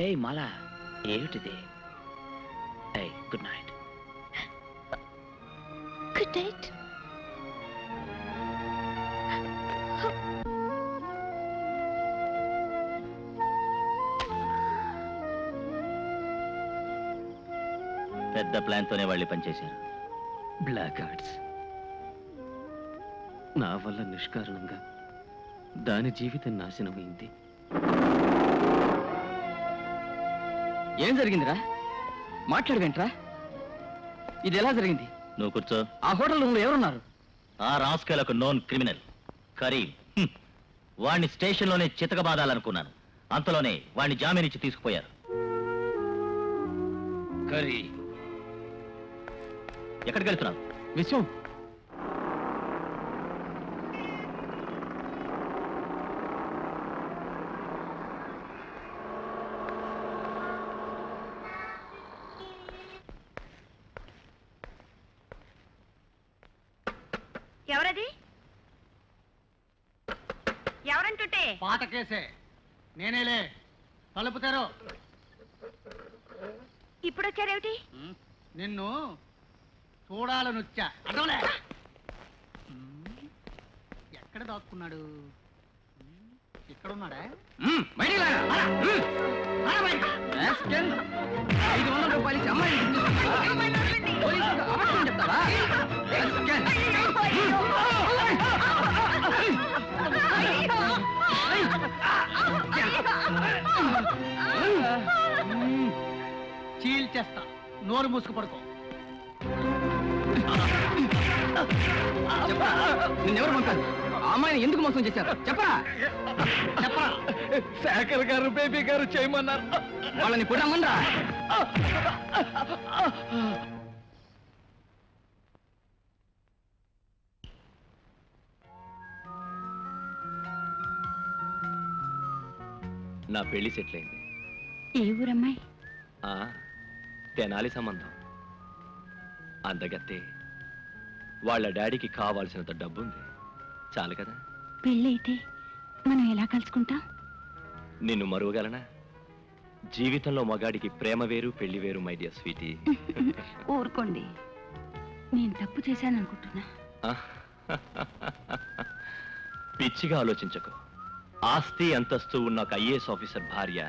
ఏయ్ మాల, ఏమిటిది? ఏయ్, గుడ్ నైట్. Good night. పెద్ద ప్లాన్ తోనే వాళ్ళు పనిచేశారు. Black arts. నా వల్ల నిష్కారణంగా దాని జీవితం నాశనమైంది. ఏం జరిగిందిరా? మాట్లాడవేంట్రా? ఇది ఎలా జరిగింది? నువ్వు కూర్చో. ఆ హోటల్ రూమ్లో ఎవరున్నారు? ఆ రాస్కల్ ఒక నోన్ క్రిమినల్ కరీం. వాణ్ణి స్టేషన్లోనే చితకబాదాలనుకున్నాను. అంతలోనే వాణ్ణి జామీన్ ఇచ్చి తీసుకుపోయారు. కరీం, ఎక్కడికి వెళ్తున్నావు? విశ్వం, ఎవరది? ఎవరంటుంటే? పాత కేసే, నేనేలే. తలుపు తెరో. ఇప్పుడు వచ్చారేమిటి? నిన్ను చూడాలని వచ్చా అడవలే. ఎక్కడ దాక్కున్నాడు? ఇక్కడ ఉన్నాడా? బయటికి రా. 500 రూపాయలు ఇచ్చి అమ్మాయిని గుర్తిస్తున్నావా? పోలీసులకు అబద్ధం చెప్తావా? చీల్చేస్తా, నోరు మూసుకు పడుకో. నిన్నెవరు పంపారు? ఆ అమ్మాయిని ఎందుకు మోసం చేశారు చెప్పరా? చెప్పరా? శేఖర్ గారు బేబీ గారు చేయమన్నారు. వాళ్ళని పుట్టమనరా? నా పెళ్లి సెటిల్ అయింది. ఏ ఊరమ్మాయి? తెనాలి సంబంధం. అందగత్తే, వాళ్ళ డాడీకి కావాల్సినంత డబ్బుంది. చాలు కదా. పెళ్ళైతే మనం ఎలా కలుసుకుంటాం? నిన్ను మరువగలనా? జీవితంలో మగాడికి ప్రేమ వేరు, పెళ్లి వేరు మై డియర్ స్వీటీ. ఊరుకోండి, నేను తప్పు చేశాను అనుకుంటున్నా. పిచ్చిగా ఆలోచించకు. ఆస్తి అంతస్తు ఉన్న ఒక ఐఏఎస్ ఆఫీసర్ భార్య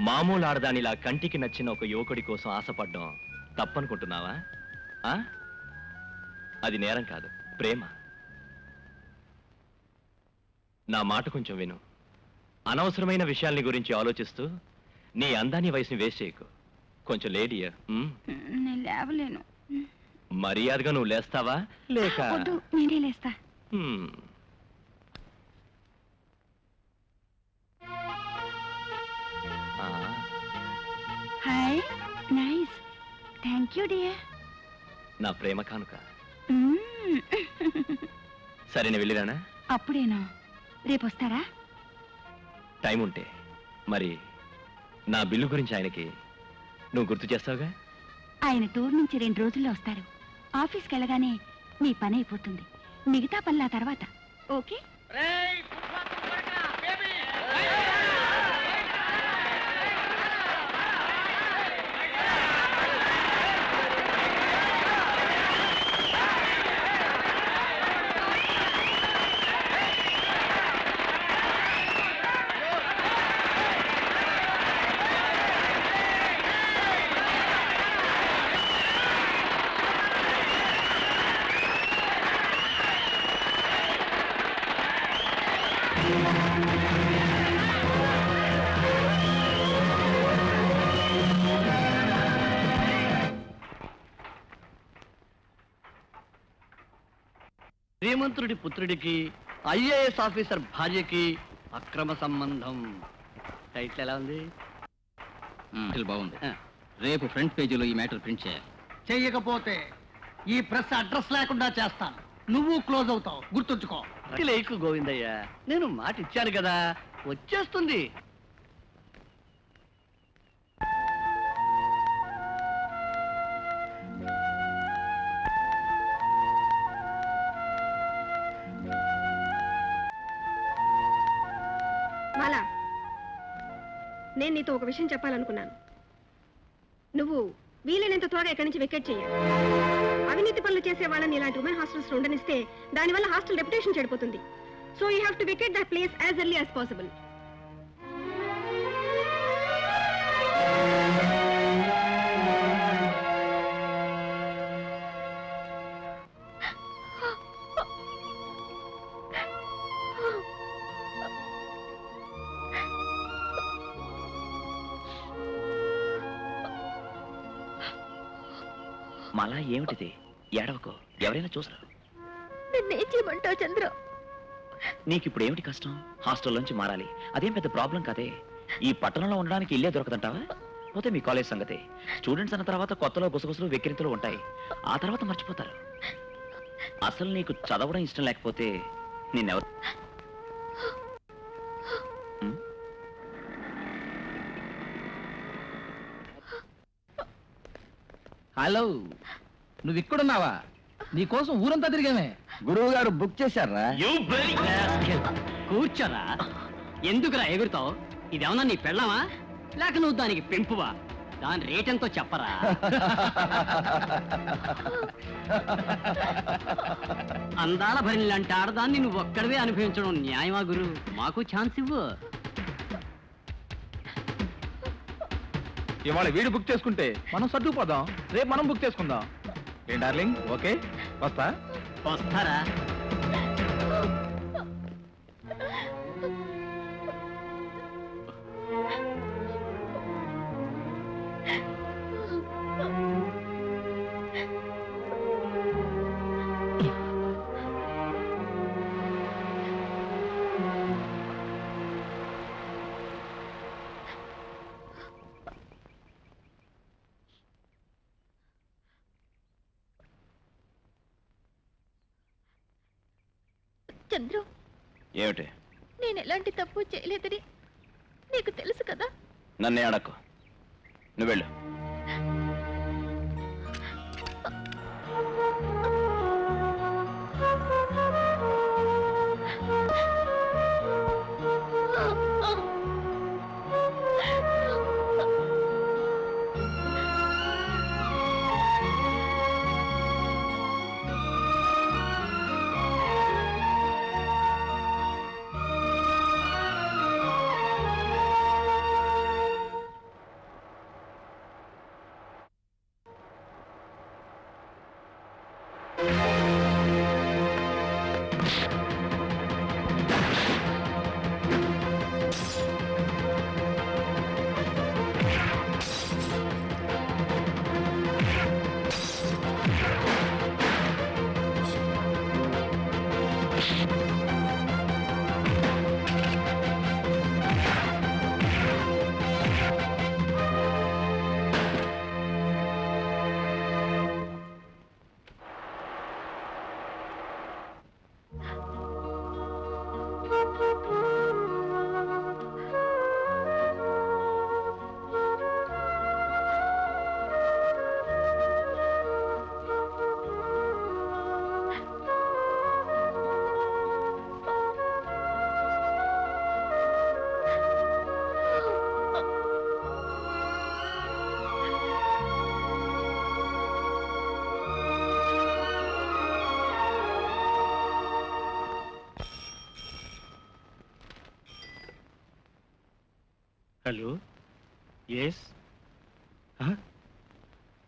మామూలు ఆడదానిలా కంటికి నచ్చిన ఒక యువకుడి కోసం ఆశపడ్డం తప్పనుకుంటున్నావా? అది నేరం కాదు, ప్రేమ. నా మాట కొంచెం విను. అనవసరమైన విషయాల్ని గురించి ఆలోచిస్తూ నీ అందాన్ని వయసుని వేస్ట్ చేయకు. కొంచెం లేడియా? నేను లేవలేను. మర్యాదగా నువ్వు లేస్తావా లేక? నేనే లేస్తా. Hi, nice, thank you dear. నా ప్రేమ కానుక. సరే నేను వెళ్ళిరానా? అప్పుడేనా? రేపు వస్తారా? టైం ఉంటే. మరి నా బిల్లు గురించి ఆయనకి నువ్వు గుర్తు చేస్తావుగా? ఆయన టూర్ నుంచి 2 రోజుల్లో వస్తారు. ఆఫీస్కి వెళ్ళగానే మీ పని అయిపోతుంది. మిగతా పనుల తర్వాత. ఓకే? శ్రీమంతుడి పుత్రుడికి ఐఏఎస్ ఆఫీసర్ భార్యకి అక్రమ సంబంధం. టైటిల్ ఎలా ఉంది? బాగుంది. రేపు ఫ్రంట్ పేజీలో ఈ మ్యాటర్ ప్రింట్ చేయాలి. చెయ్యకపోతే ఈ ప్రెస్ అడ్రస్ లేకుండా చేస్తాను. నువ్వు క్లోజ్ అవుతావు, గుర్తుంచుకో. లేకు గోవిందయ్య, నేను మాట ఇచ్చాను కదా, వచ్చేస్తుంది. మాలా, నేను నీతో ఒక విషయం చెప్పాలనుకున్నాను. నువ్వు వీలైనంత త్వరగా ఇక్కడి నుంచి వెకేట్ చేయాలి. అవినీతి పనులు చేసే వాళ్ళని ఇలాంటి ఉమెన్ హాస్టల్స్ లో ఉండనిస్తే దానివల్ల హాస్టల్ రెప్యుటేషన్ చెడిపోతుంది. So you have to vacate that place as early as possible. మళ్ళా ఏమిటిది? ఏడవకో, ఎవరైనా చూస్తారు. నిన్నేం చేయమంటావు చంద్ర? నీకు ఇప్పుడు ఏమిటి కష్టం? హాస్టల్లోంచి మారాలి, అదేం పెద్ద ప్రాబ్లం కాదే. ఈ పట్టణంలో ఉండడానికి ఇల్లే దొరకదంటావా? పోతే మీ కాలేజ్ సంగతి. స్టూడెంట్స్ అన్న తర్వాత కొత్తలో గుసగుసలు వెక్కిరింతలు ఉంటాయి, ఆ తర్వాత మర్చిపోతారు. అసలు నీకు చదవడం ఇష్టం లేకపోతే నిన్నెవరు? హలో, నువ్వు ఇక్కడున్నావా? నీకోసం ఊరంతా తిరిగామే. గురువు గారు బుక్ చేశారా? కూర్చోరా. ఎందుకురా ఎగురుతావు? ఇదేమన్నా నీ పెళ్ళామా లేక నువ్వు దానికి పెంపువా? దాని రేట్ ఎంతో చెప్పరా? అందాల భరిణి లాంటి ఆడదాన్ని నువ్వు ఒక్కడవే అనుభవించడం న్యాయమా గురు? మాకు ఛాన్స్ ఇవ్వు. ఇవాళ వీడు బుక్ చేసుకుంటే మనం సర్దుకుపోదాం, రేపు మనం బుక్ చేసుకుందాం. ఏం డార్లింగ్, ఓకే? వస్తా. వస్తారా? చంద్రు, ఏమిటి? నేను ఎలాంటి తప్పు చేయలేదని నీకు తెలుసు కదా. నన్నే అడక్కు, నువ్వు వెళ్ళు. హలో, ఎస్,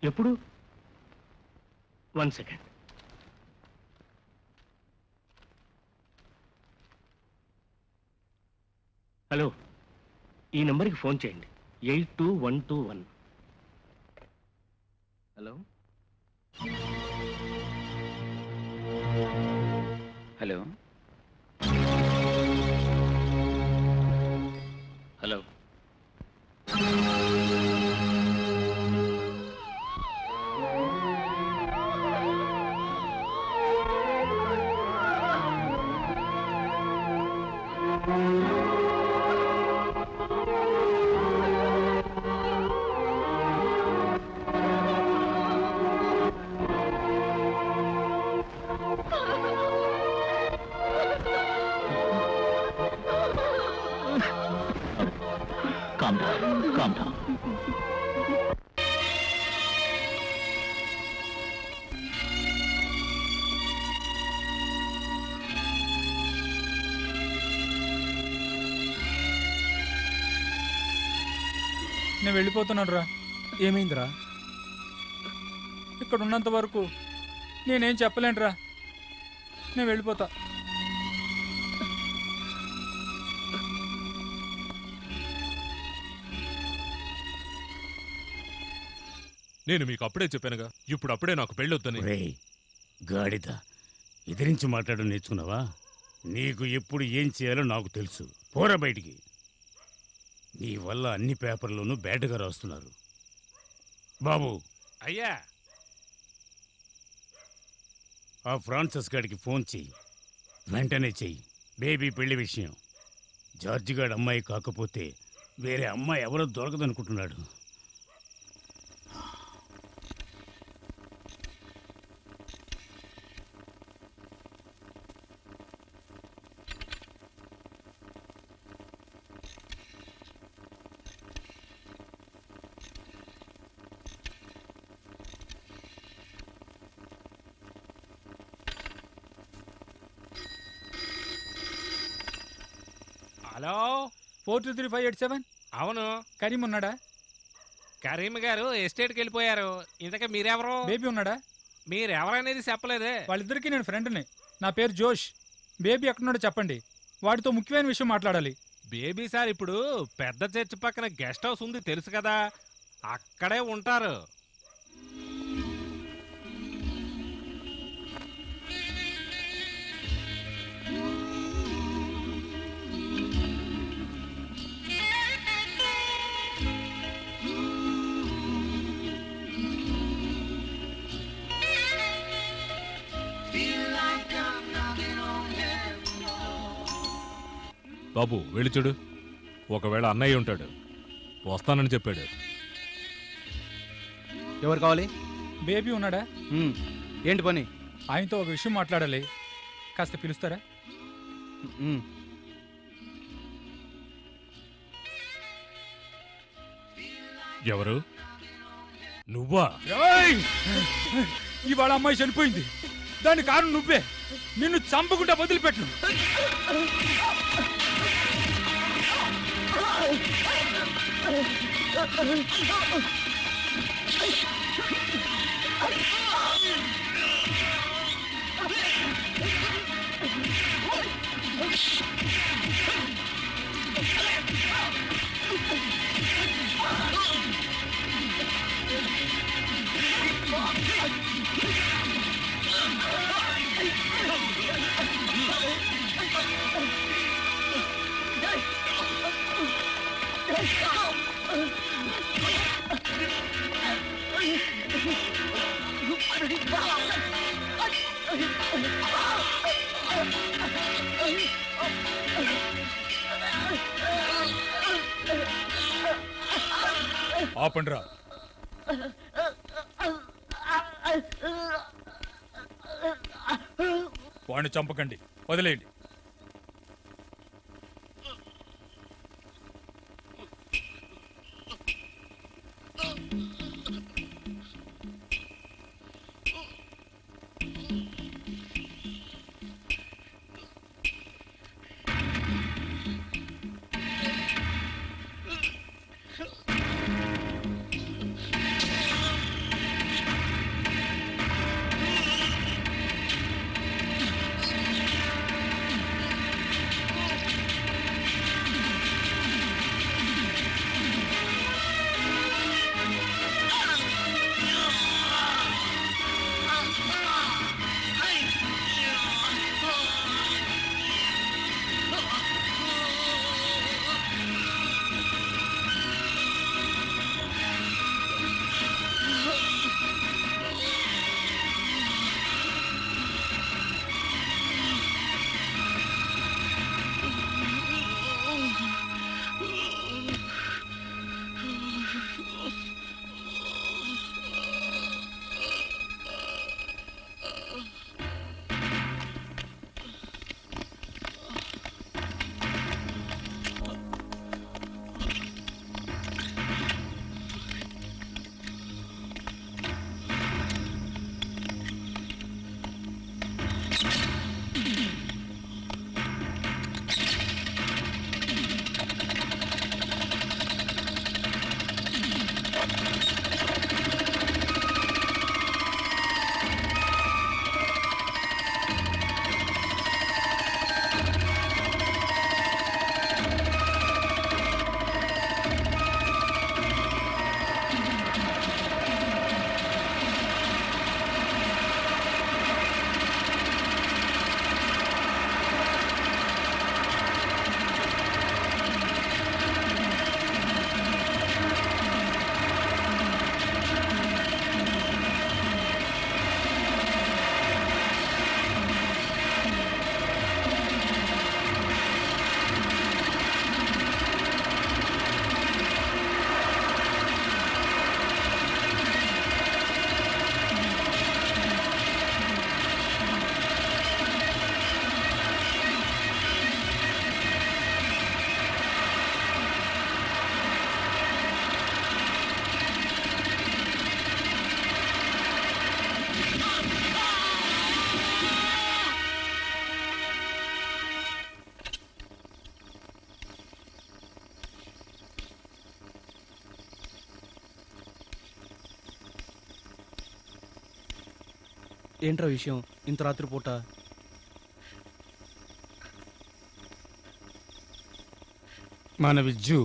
ఎప్పుడు? 1 సెకండ్. హలో, ఈ నంబర్కి ఫోన్ చేయండి, 82121. Hello hello hello Calm down, calm down. నేను వెళ్ళిపోతున్నాను రా. ఏమైందిరా? ఇక్కడ ఉన్నంత వరకు నేనేం చెప్పలేనురా. నేను వెళ్ళిపోతా. నేను మీకు అప్పుడే చెప్పానుగా, ఇప్పుడు అప్పుడే నాకు పెళ్ళొద్దని. రేయ్ గాడిద, ఎదిరించి మాట్లాడడం నేర్చుకున్నావా? నీకు ఎప్పుడు ఏం చేయాలో నాకు తెలుసు. పోరా బయటికి. నీ వల్ల అన్ని పేపర్లోనూ బ్యాడ్గా రాస్తున్నారు. బాబు, అయ్యా, ఆ ఫ్రాన్సిస్ గాడికి ఫోన్ చెయ్యి, వెంటనే చెయ్యి. బేబీ పెళ్లి విషయం. జార్జి గాడి అమ్మాయి కాకపోతే వేరే అమ్మాయి ఎవరో దొరకదనుకుంటున్నాడు. హలో 423587. అవును, కరీం ఉన్నాడా? కరీం గారు ఎస్టేట్కి వెళ్ళిపోయారు. ఇంతకీ మీరెవరు? బేబీ ఉన్నాడా? మీరెవరనేది చెప్పలేదే. వాళ్ళిద్దరికీ నేను ఫ్రెండ్ని. నా పేరు జోష్. బేబీ ఎక్కడున్నాడో చెప్పండి, వాడితో ముఖ్యమైన విషయం మాట్లాడాలి. బేబీ సార్ ఇప్పుడు పెద్ద చర్చి పక్కన గెస్ట్ హౌస్ ఉంది తెలుసు కదా, అక్కడే ఉంటారు. బాబు వెళ్ళి చూడు, ఒకవేళ అన్నయ్య ఉంటాడు, వస్తానని చెప్పాడు. ఎవరు కావాలి? బేబీ ఉన్నాడా? ఏంటి పని? ఆయనతో ఒక విషయం మాట్లాడాలి, కాస్త పిలుస్తారా? ఎవరు? నువ్వా? ఇవాళ అమ్మాయి చనిపోయింది, దాని కారణం నువ్వే. నిన్ను చంపకుండా వదిలిపెట్టను. ఆపండ్రా. వాడిని చంపకండి, వదిలేయండి. ఏంట్రా విషయం ఇంత రాత్రిపూట? మన విజ్జు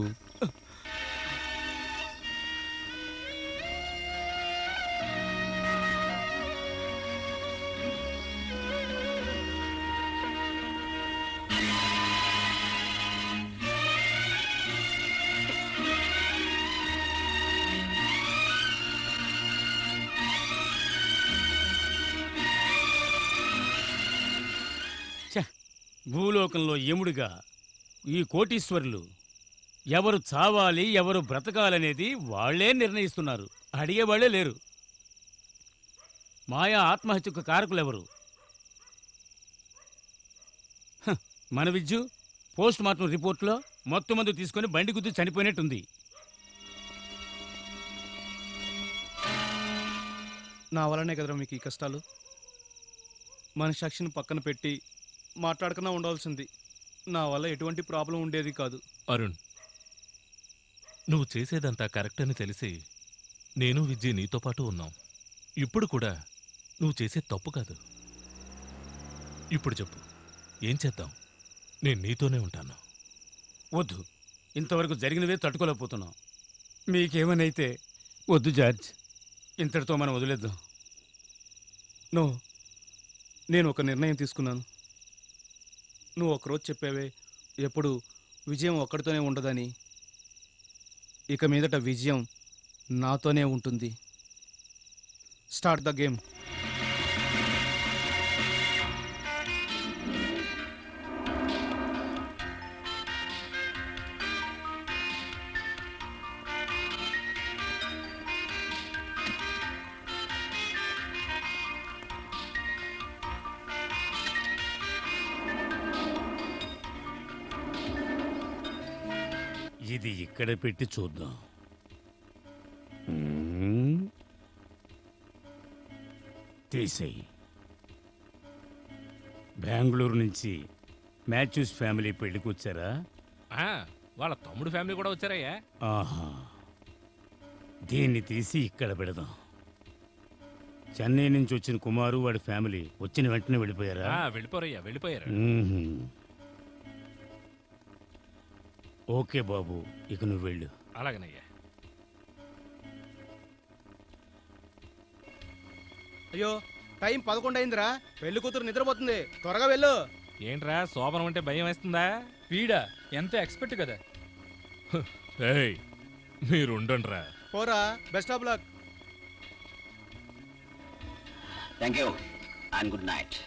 భూలోకంలో యముడిగా ఈ కోటీశ్వరులు ఎవరు చావాలి ఎవరు బ్రతకాలనేది వాళ్లే నిర్ణయిస్తున్నారు, అడిగేవాళ్లే లేరు. మాయా ఆత్మహత్యకు కారకులెవరు? మన విజ్జు పోస్ట్ మార్టం రిపోర్ట్లో మొత్తం మందు తీసుకొని బండి గుద్ది చనిపోయినట్టుంది. నా వల్లనే కదరా మీకు ఈ కష్టాలు. మన సాక్షిని పక్కన పెట్టి మాట్లాడకుండా ఉండాల్సింది. నా వల్ల ఎటువంటి ప్రాబ్లం ఉండేది కాదు. అరుణ్, నువ్వు చేసేదంతా కరెక్ట్ అని తెలిసి నేను విజయ్ నీతో పాటు ఉన్నాం. ఇప్పుడు కూడా నువ్వు చేసే తప్పు కాదు. ఇప్పుడు చెప్పు, ఏం చేద్దాం? నేను నీతోనే ఉంటాను. వద్దు, ఇంతవరకు జరిగినవే తట్టుకోలేకపోతున్నాం. మీకేమనైతే వద్దు జార్జ్, ఇంతటితో మనం వదిలేద్దాం. నో, నేను ఒక నిర్ణయం తీసుకున్నాను. నువ్వు ఒకరోజు చెప్పావే ఎప్పుడు విజయం ఒక్కడితోనే ఉండదని. ఇక మీదట విజయం నాతోనే ఉంటుంది. Start the game. ఇది ఇక్కడ పెట్టి చూద్దాం. తీసేయి. బెంగళూరు నుంచి మ్యాథ్యూస్ ఫ్యామిలీ పెళ్లికి వచ్చారా? వాళ్ళ తమ్ముడు ఫ్యామిలీ కూడా వచ్చారయ్యా. ఆహా, దీన్ని తీసి ఇక్కడ పెడదాం. చెన్నై నుంచి వచ్చిన కుమారు వాడి ఫ్యామిలీ వచ్చిన వెంటనే వెళ్ళిపోయారా? వెళ్ళిపోయారు. ఓకే బాబు, ఇక నువ్వు వెళ్ళు. అలాగనయ్యా. అయ్యో, టైం 11 అయిందిరా. పెళ్లి కూతురు నిద్రపోతుంది, త్వరగా వెళ్ళు. ఏంట్రా శోభనం అంటే భయం వేస్తుందా? వీడా ఎంత ఎక్స్పెక్ట్ కదా. మీరుండండ్రా. పోరా, best of luck. Thank you and good night.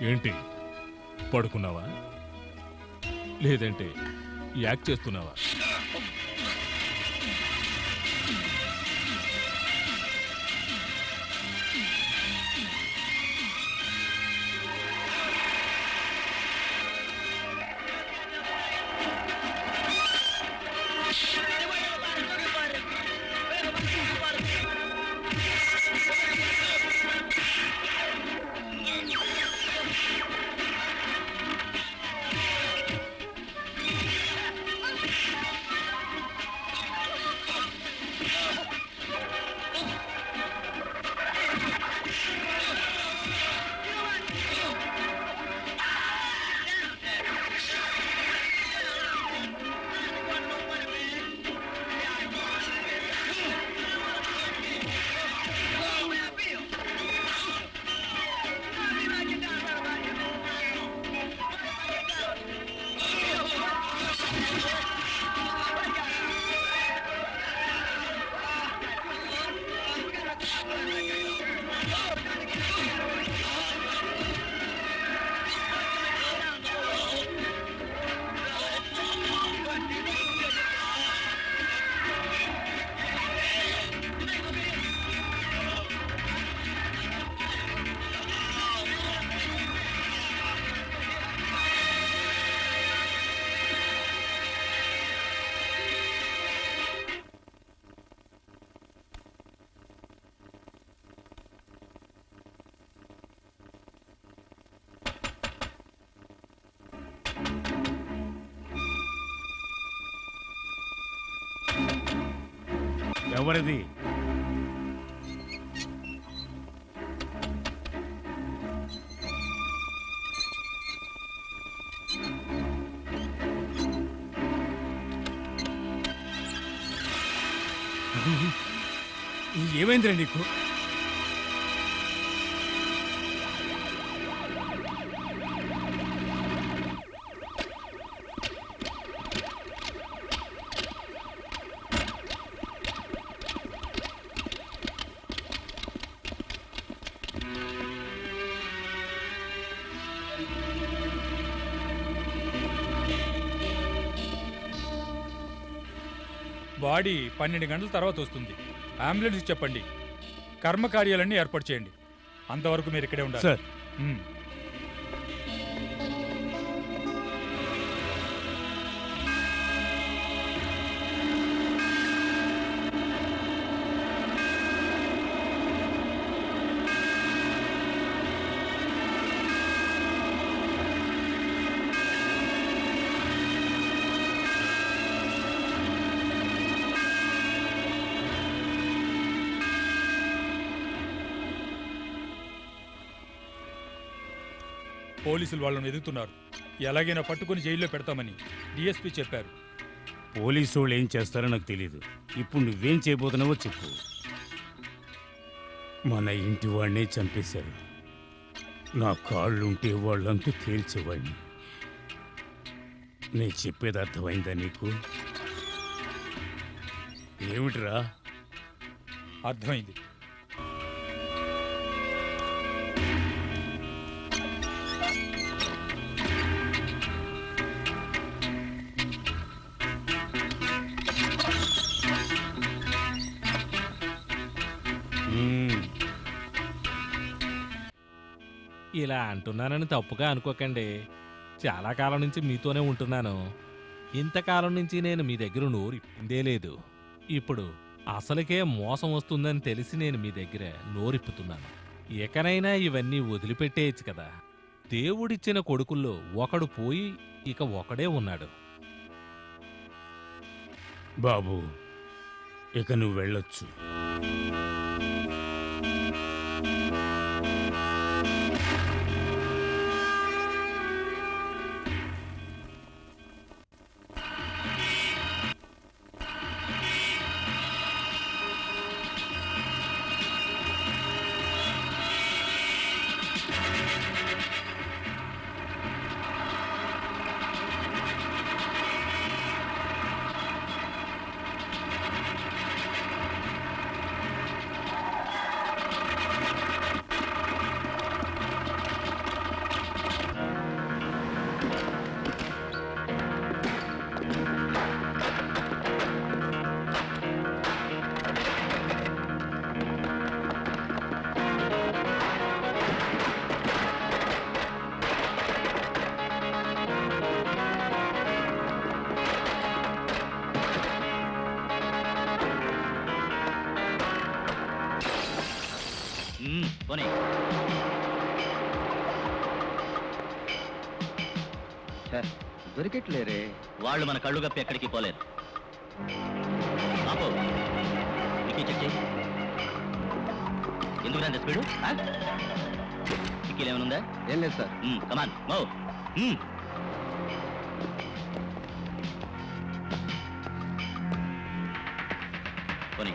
ఏంటి, పడుకున్నావా లేదంటే యాక్ట్ చేస్తున్నావా? ఎవరిది? ఏమైందిరా నీకు? బాడీ 12 గంటల తర్వాత వస్తుంది. అంబులెన్స్ చెప్పండి, కర్మకార్యాలన్నీ ఏర్పాటు చేయండి. అంతవరకు మీరు ఇక్కడే ఉండాలి సార్. పోలీసులు వాళ్ళని ఎదుగుతున్నారు. ఎలాగైనా పట్టుకుని జైల్లో పెడతామని డిఎస్పీ చెప్పారు. పోలీసు వాళ్ళు ఏం చేస్తారో నాకు తెలియదు. ఇప్పుడు నువ్వేం చేయబోతున్నావో చెప్పు. మన ఇంటి వాడినే చంపేశారు. నా కాళ్ళుంటే వాళ్ళంతా తేల్చేవాడిని. నేను చెప్పేది అర్థమైందా నీకు? ఏమిట్రా? అర్థమైంది. ఇలా అంటున్నానని తప్పుగా అనుకోకండి. చాలా కాలం నుంచి మీతోనే ఉంటున్నాను. ఇంతకాలం నుంచి నేను మీ దగ్గర నోరు ఇప్పిందే లేదు. ఇప్పుడు అసలుకే మోసం వస్తుందని తెలిసి నేను మీ దగ్గర నోరిప్పుతున్నాను. ఎకనైనా ఇవన్నీ వదిలిపెట్టేయచ్చు కదా. దేవుడిచ్చిన కొడుకుల్లో ఒకడు పోయి ఇక ఒకడే ఉన్నాడు. బాబు, ఇక నువ్వు వెళ్ళొచ్చు. దొరికెట్లేరే. వాళ్ళు మన కళ్ళు కప్పి ఎక్కడికి పోలేరు. ఎందుకు రండి స్పీడు? టిక్కీలు ఏమైనా ఉందా? ఏం లేదు సార్. కమాన్ మో. పోనీ.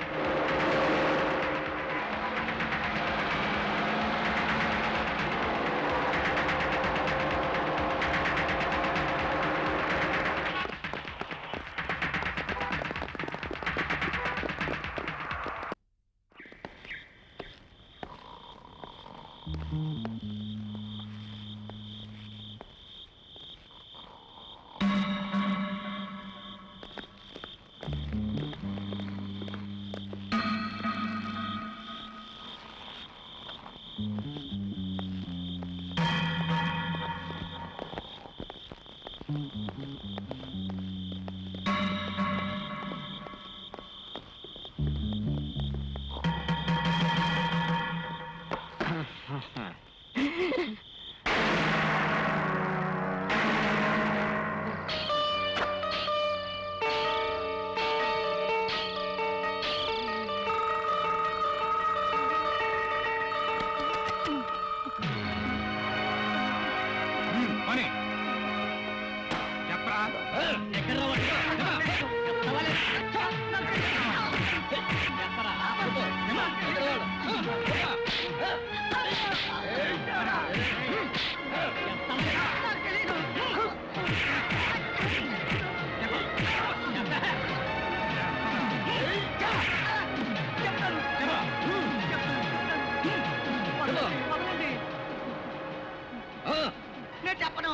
నేను చెప్పను.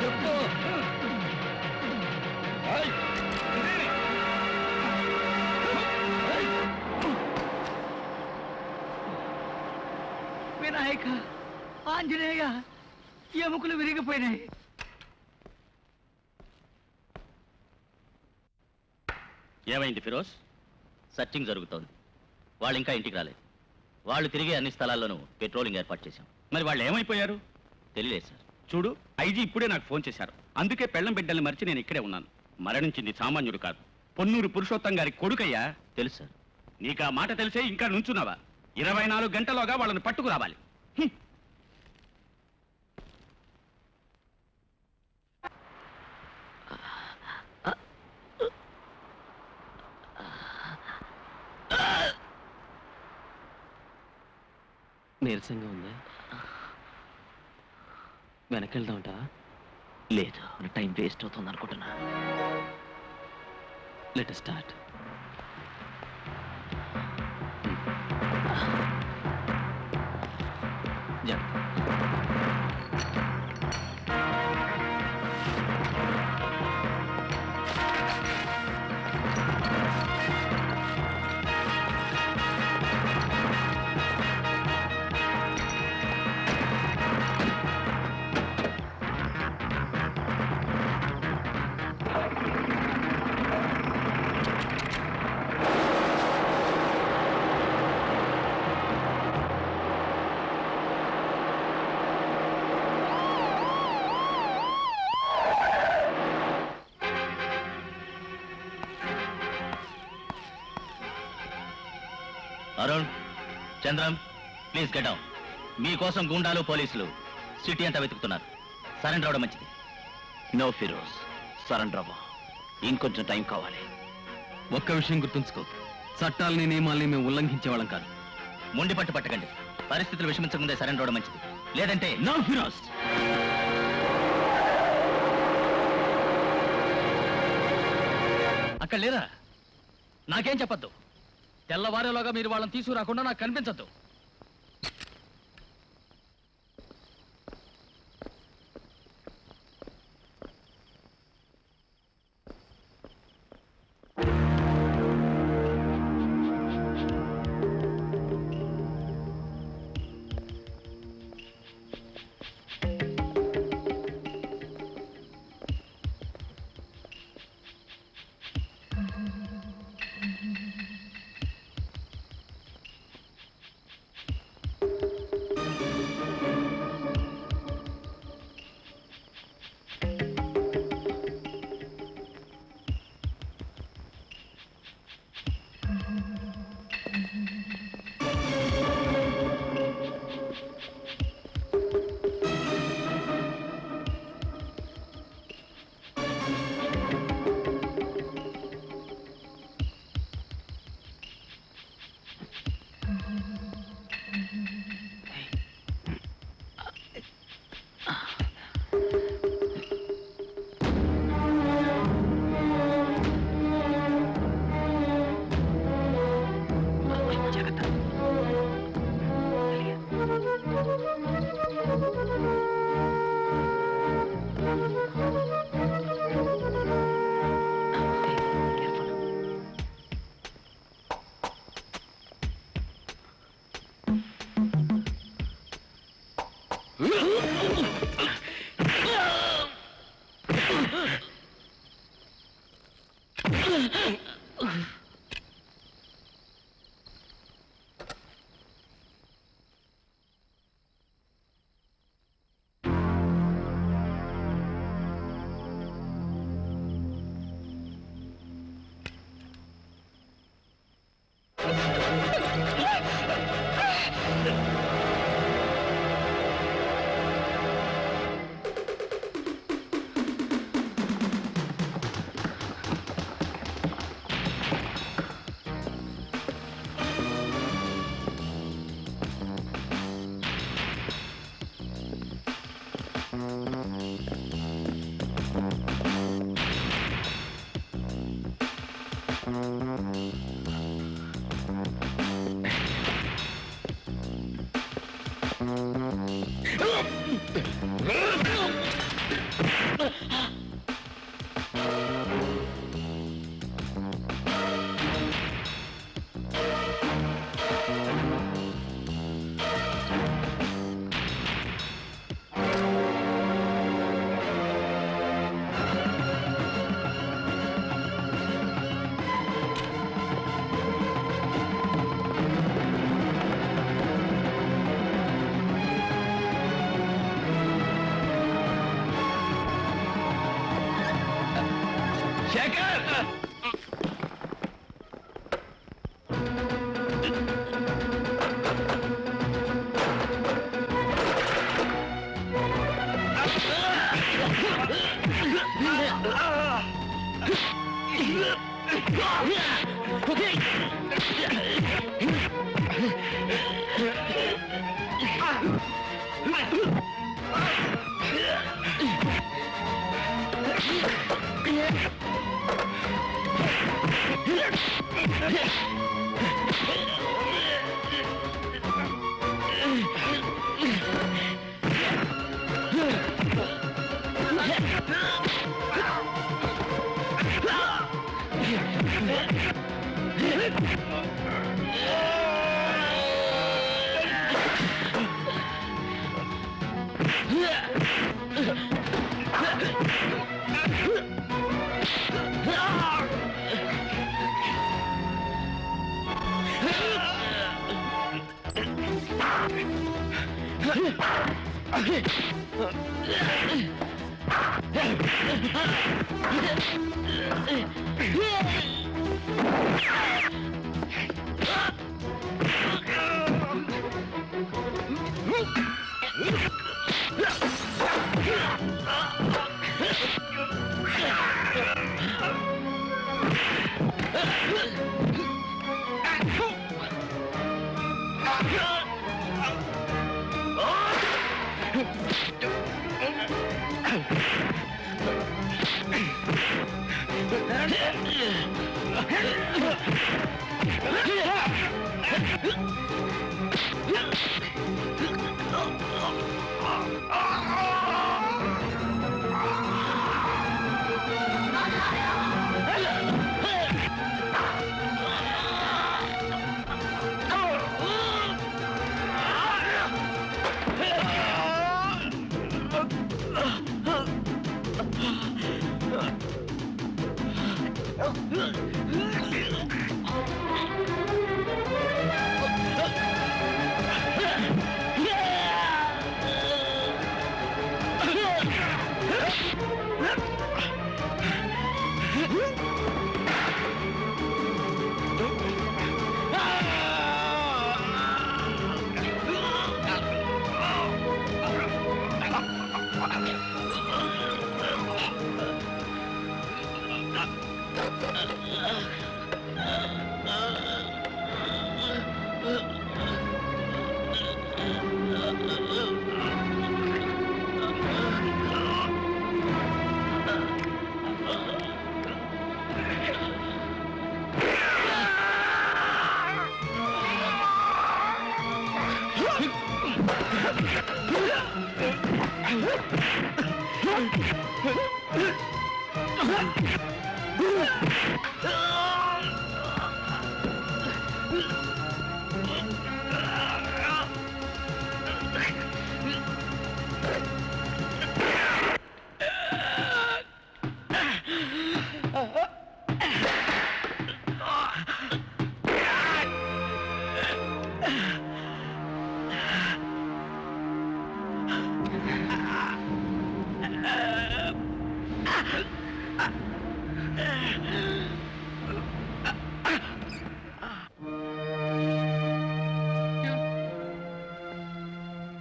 చెప్పు. వినాయక, ఆంజనేయ, ఎముకలు విరిగిపోయినాయి. ఏమైంది ఫిరోజ్? సర్చింగ్ జరుగుతోంది. వాళ్ళు ఇంకా ఇంటికి రాలేదు. వాళ్ళు తిరిగి అన్ని స్థలాల్లోనూ పెట్రోలింగ్ ఏర్పాటు చేశాం. మరి వాళ్ళు ఏమైపోయారు? తెలియలేదు సార్. చూడు, ఐజీ ఇప్పుడే నాకు ఫోన్ చేశారు. అందుకే పెళ్ళం బిడ్డల్ని మరిచి నేను ఇక్కడే ఉన్నాను. మరణించింది సామాన్యుడు కాదు, పొన్నూరు పురుషోత్తం గారి కొడుకయ్యా. తెలుసు సార్. నీకు ఆ మాట తెలిసే ఇంకా నుంచున్నావా? 24 గంటలోగా వాళ్ళని పట్టుకు రావాలి. నీరసంగా ఉందా? వెనకెళ్దామంటా? లేదు, టైం వేస్ట్ అవుతుంది అనుకుంటున్నా. Let start. Arun, Chandram, please get down. మీకోసం గుండాలు పోలీసులు సిటీ అంతా వెతుకుతున్నారు. సరెండర్ అవడం మంచిది. నో ఫిరోజ్, సరెండర్ అవ్వ. ఇంకొంచెం టైం కావాలి. ఒక్క విషయం గుర్తుంచుకో, చట్టాలని నియమాల్ని మేము ఉల్లంఘించే వాళ్ళం కాదు. మొండి పట్టు పట్టకండి. పరిస్థితులు విషమించకముందే సరెండర్ అవడం మంచిది. లేదంటే నో ఫిరోజ్. అక్కడ లేరా? నాకేం చెప్పొద్దు. తెల్లవారేలోగా మీరు వాళ్ళని తీసుకురాకుండా నాకు కనిపించద్దు. శేఖర్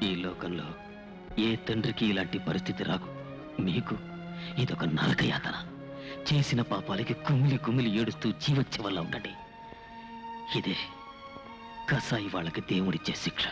ఈ లోకంలో ఏ తండ్రికి ఇలాంటి పరిస్థితి రాకు. మీకు ఇదొక నరకయాతన. చేసిన పాపాలకి కుమిలి కుమిలి ఏడుస్తూ జీవచ్ఛవల్లా ఉండండి. ఇదే కసాయి వాళ్ళకి దేవుడిచ్చే శిక్ష.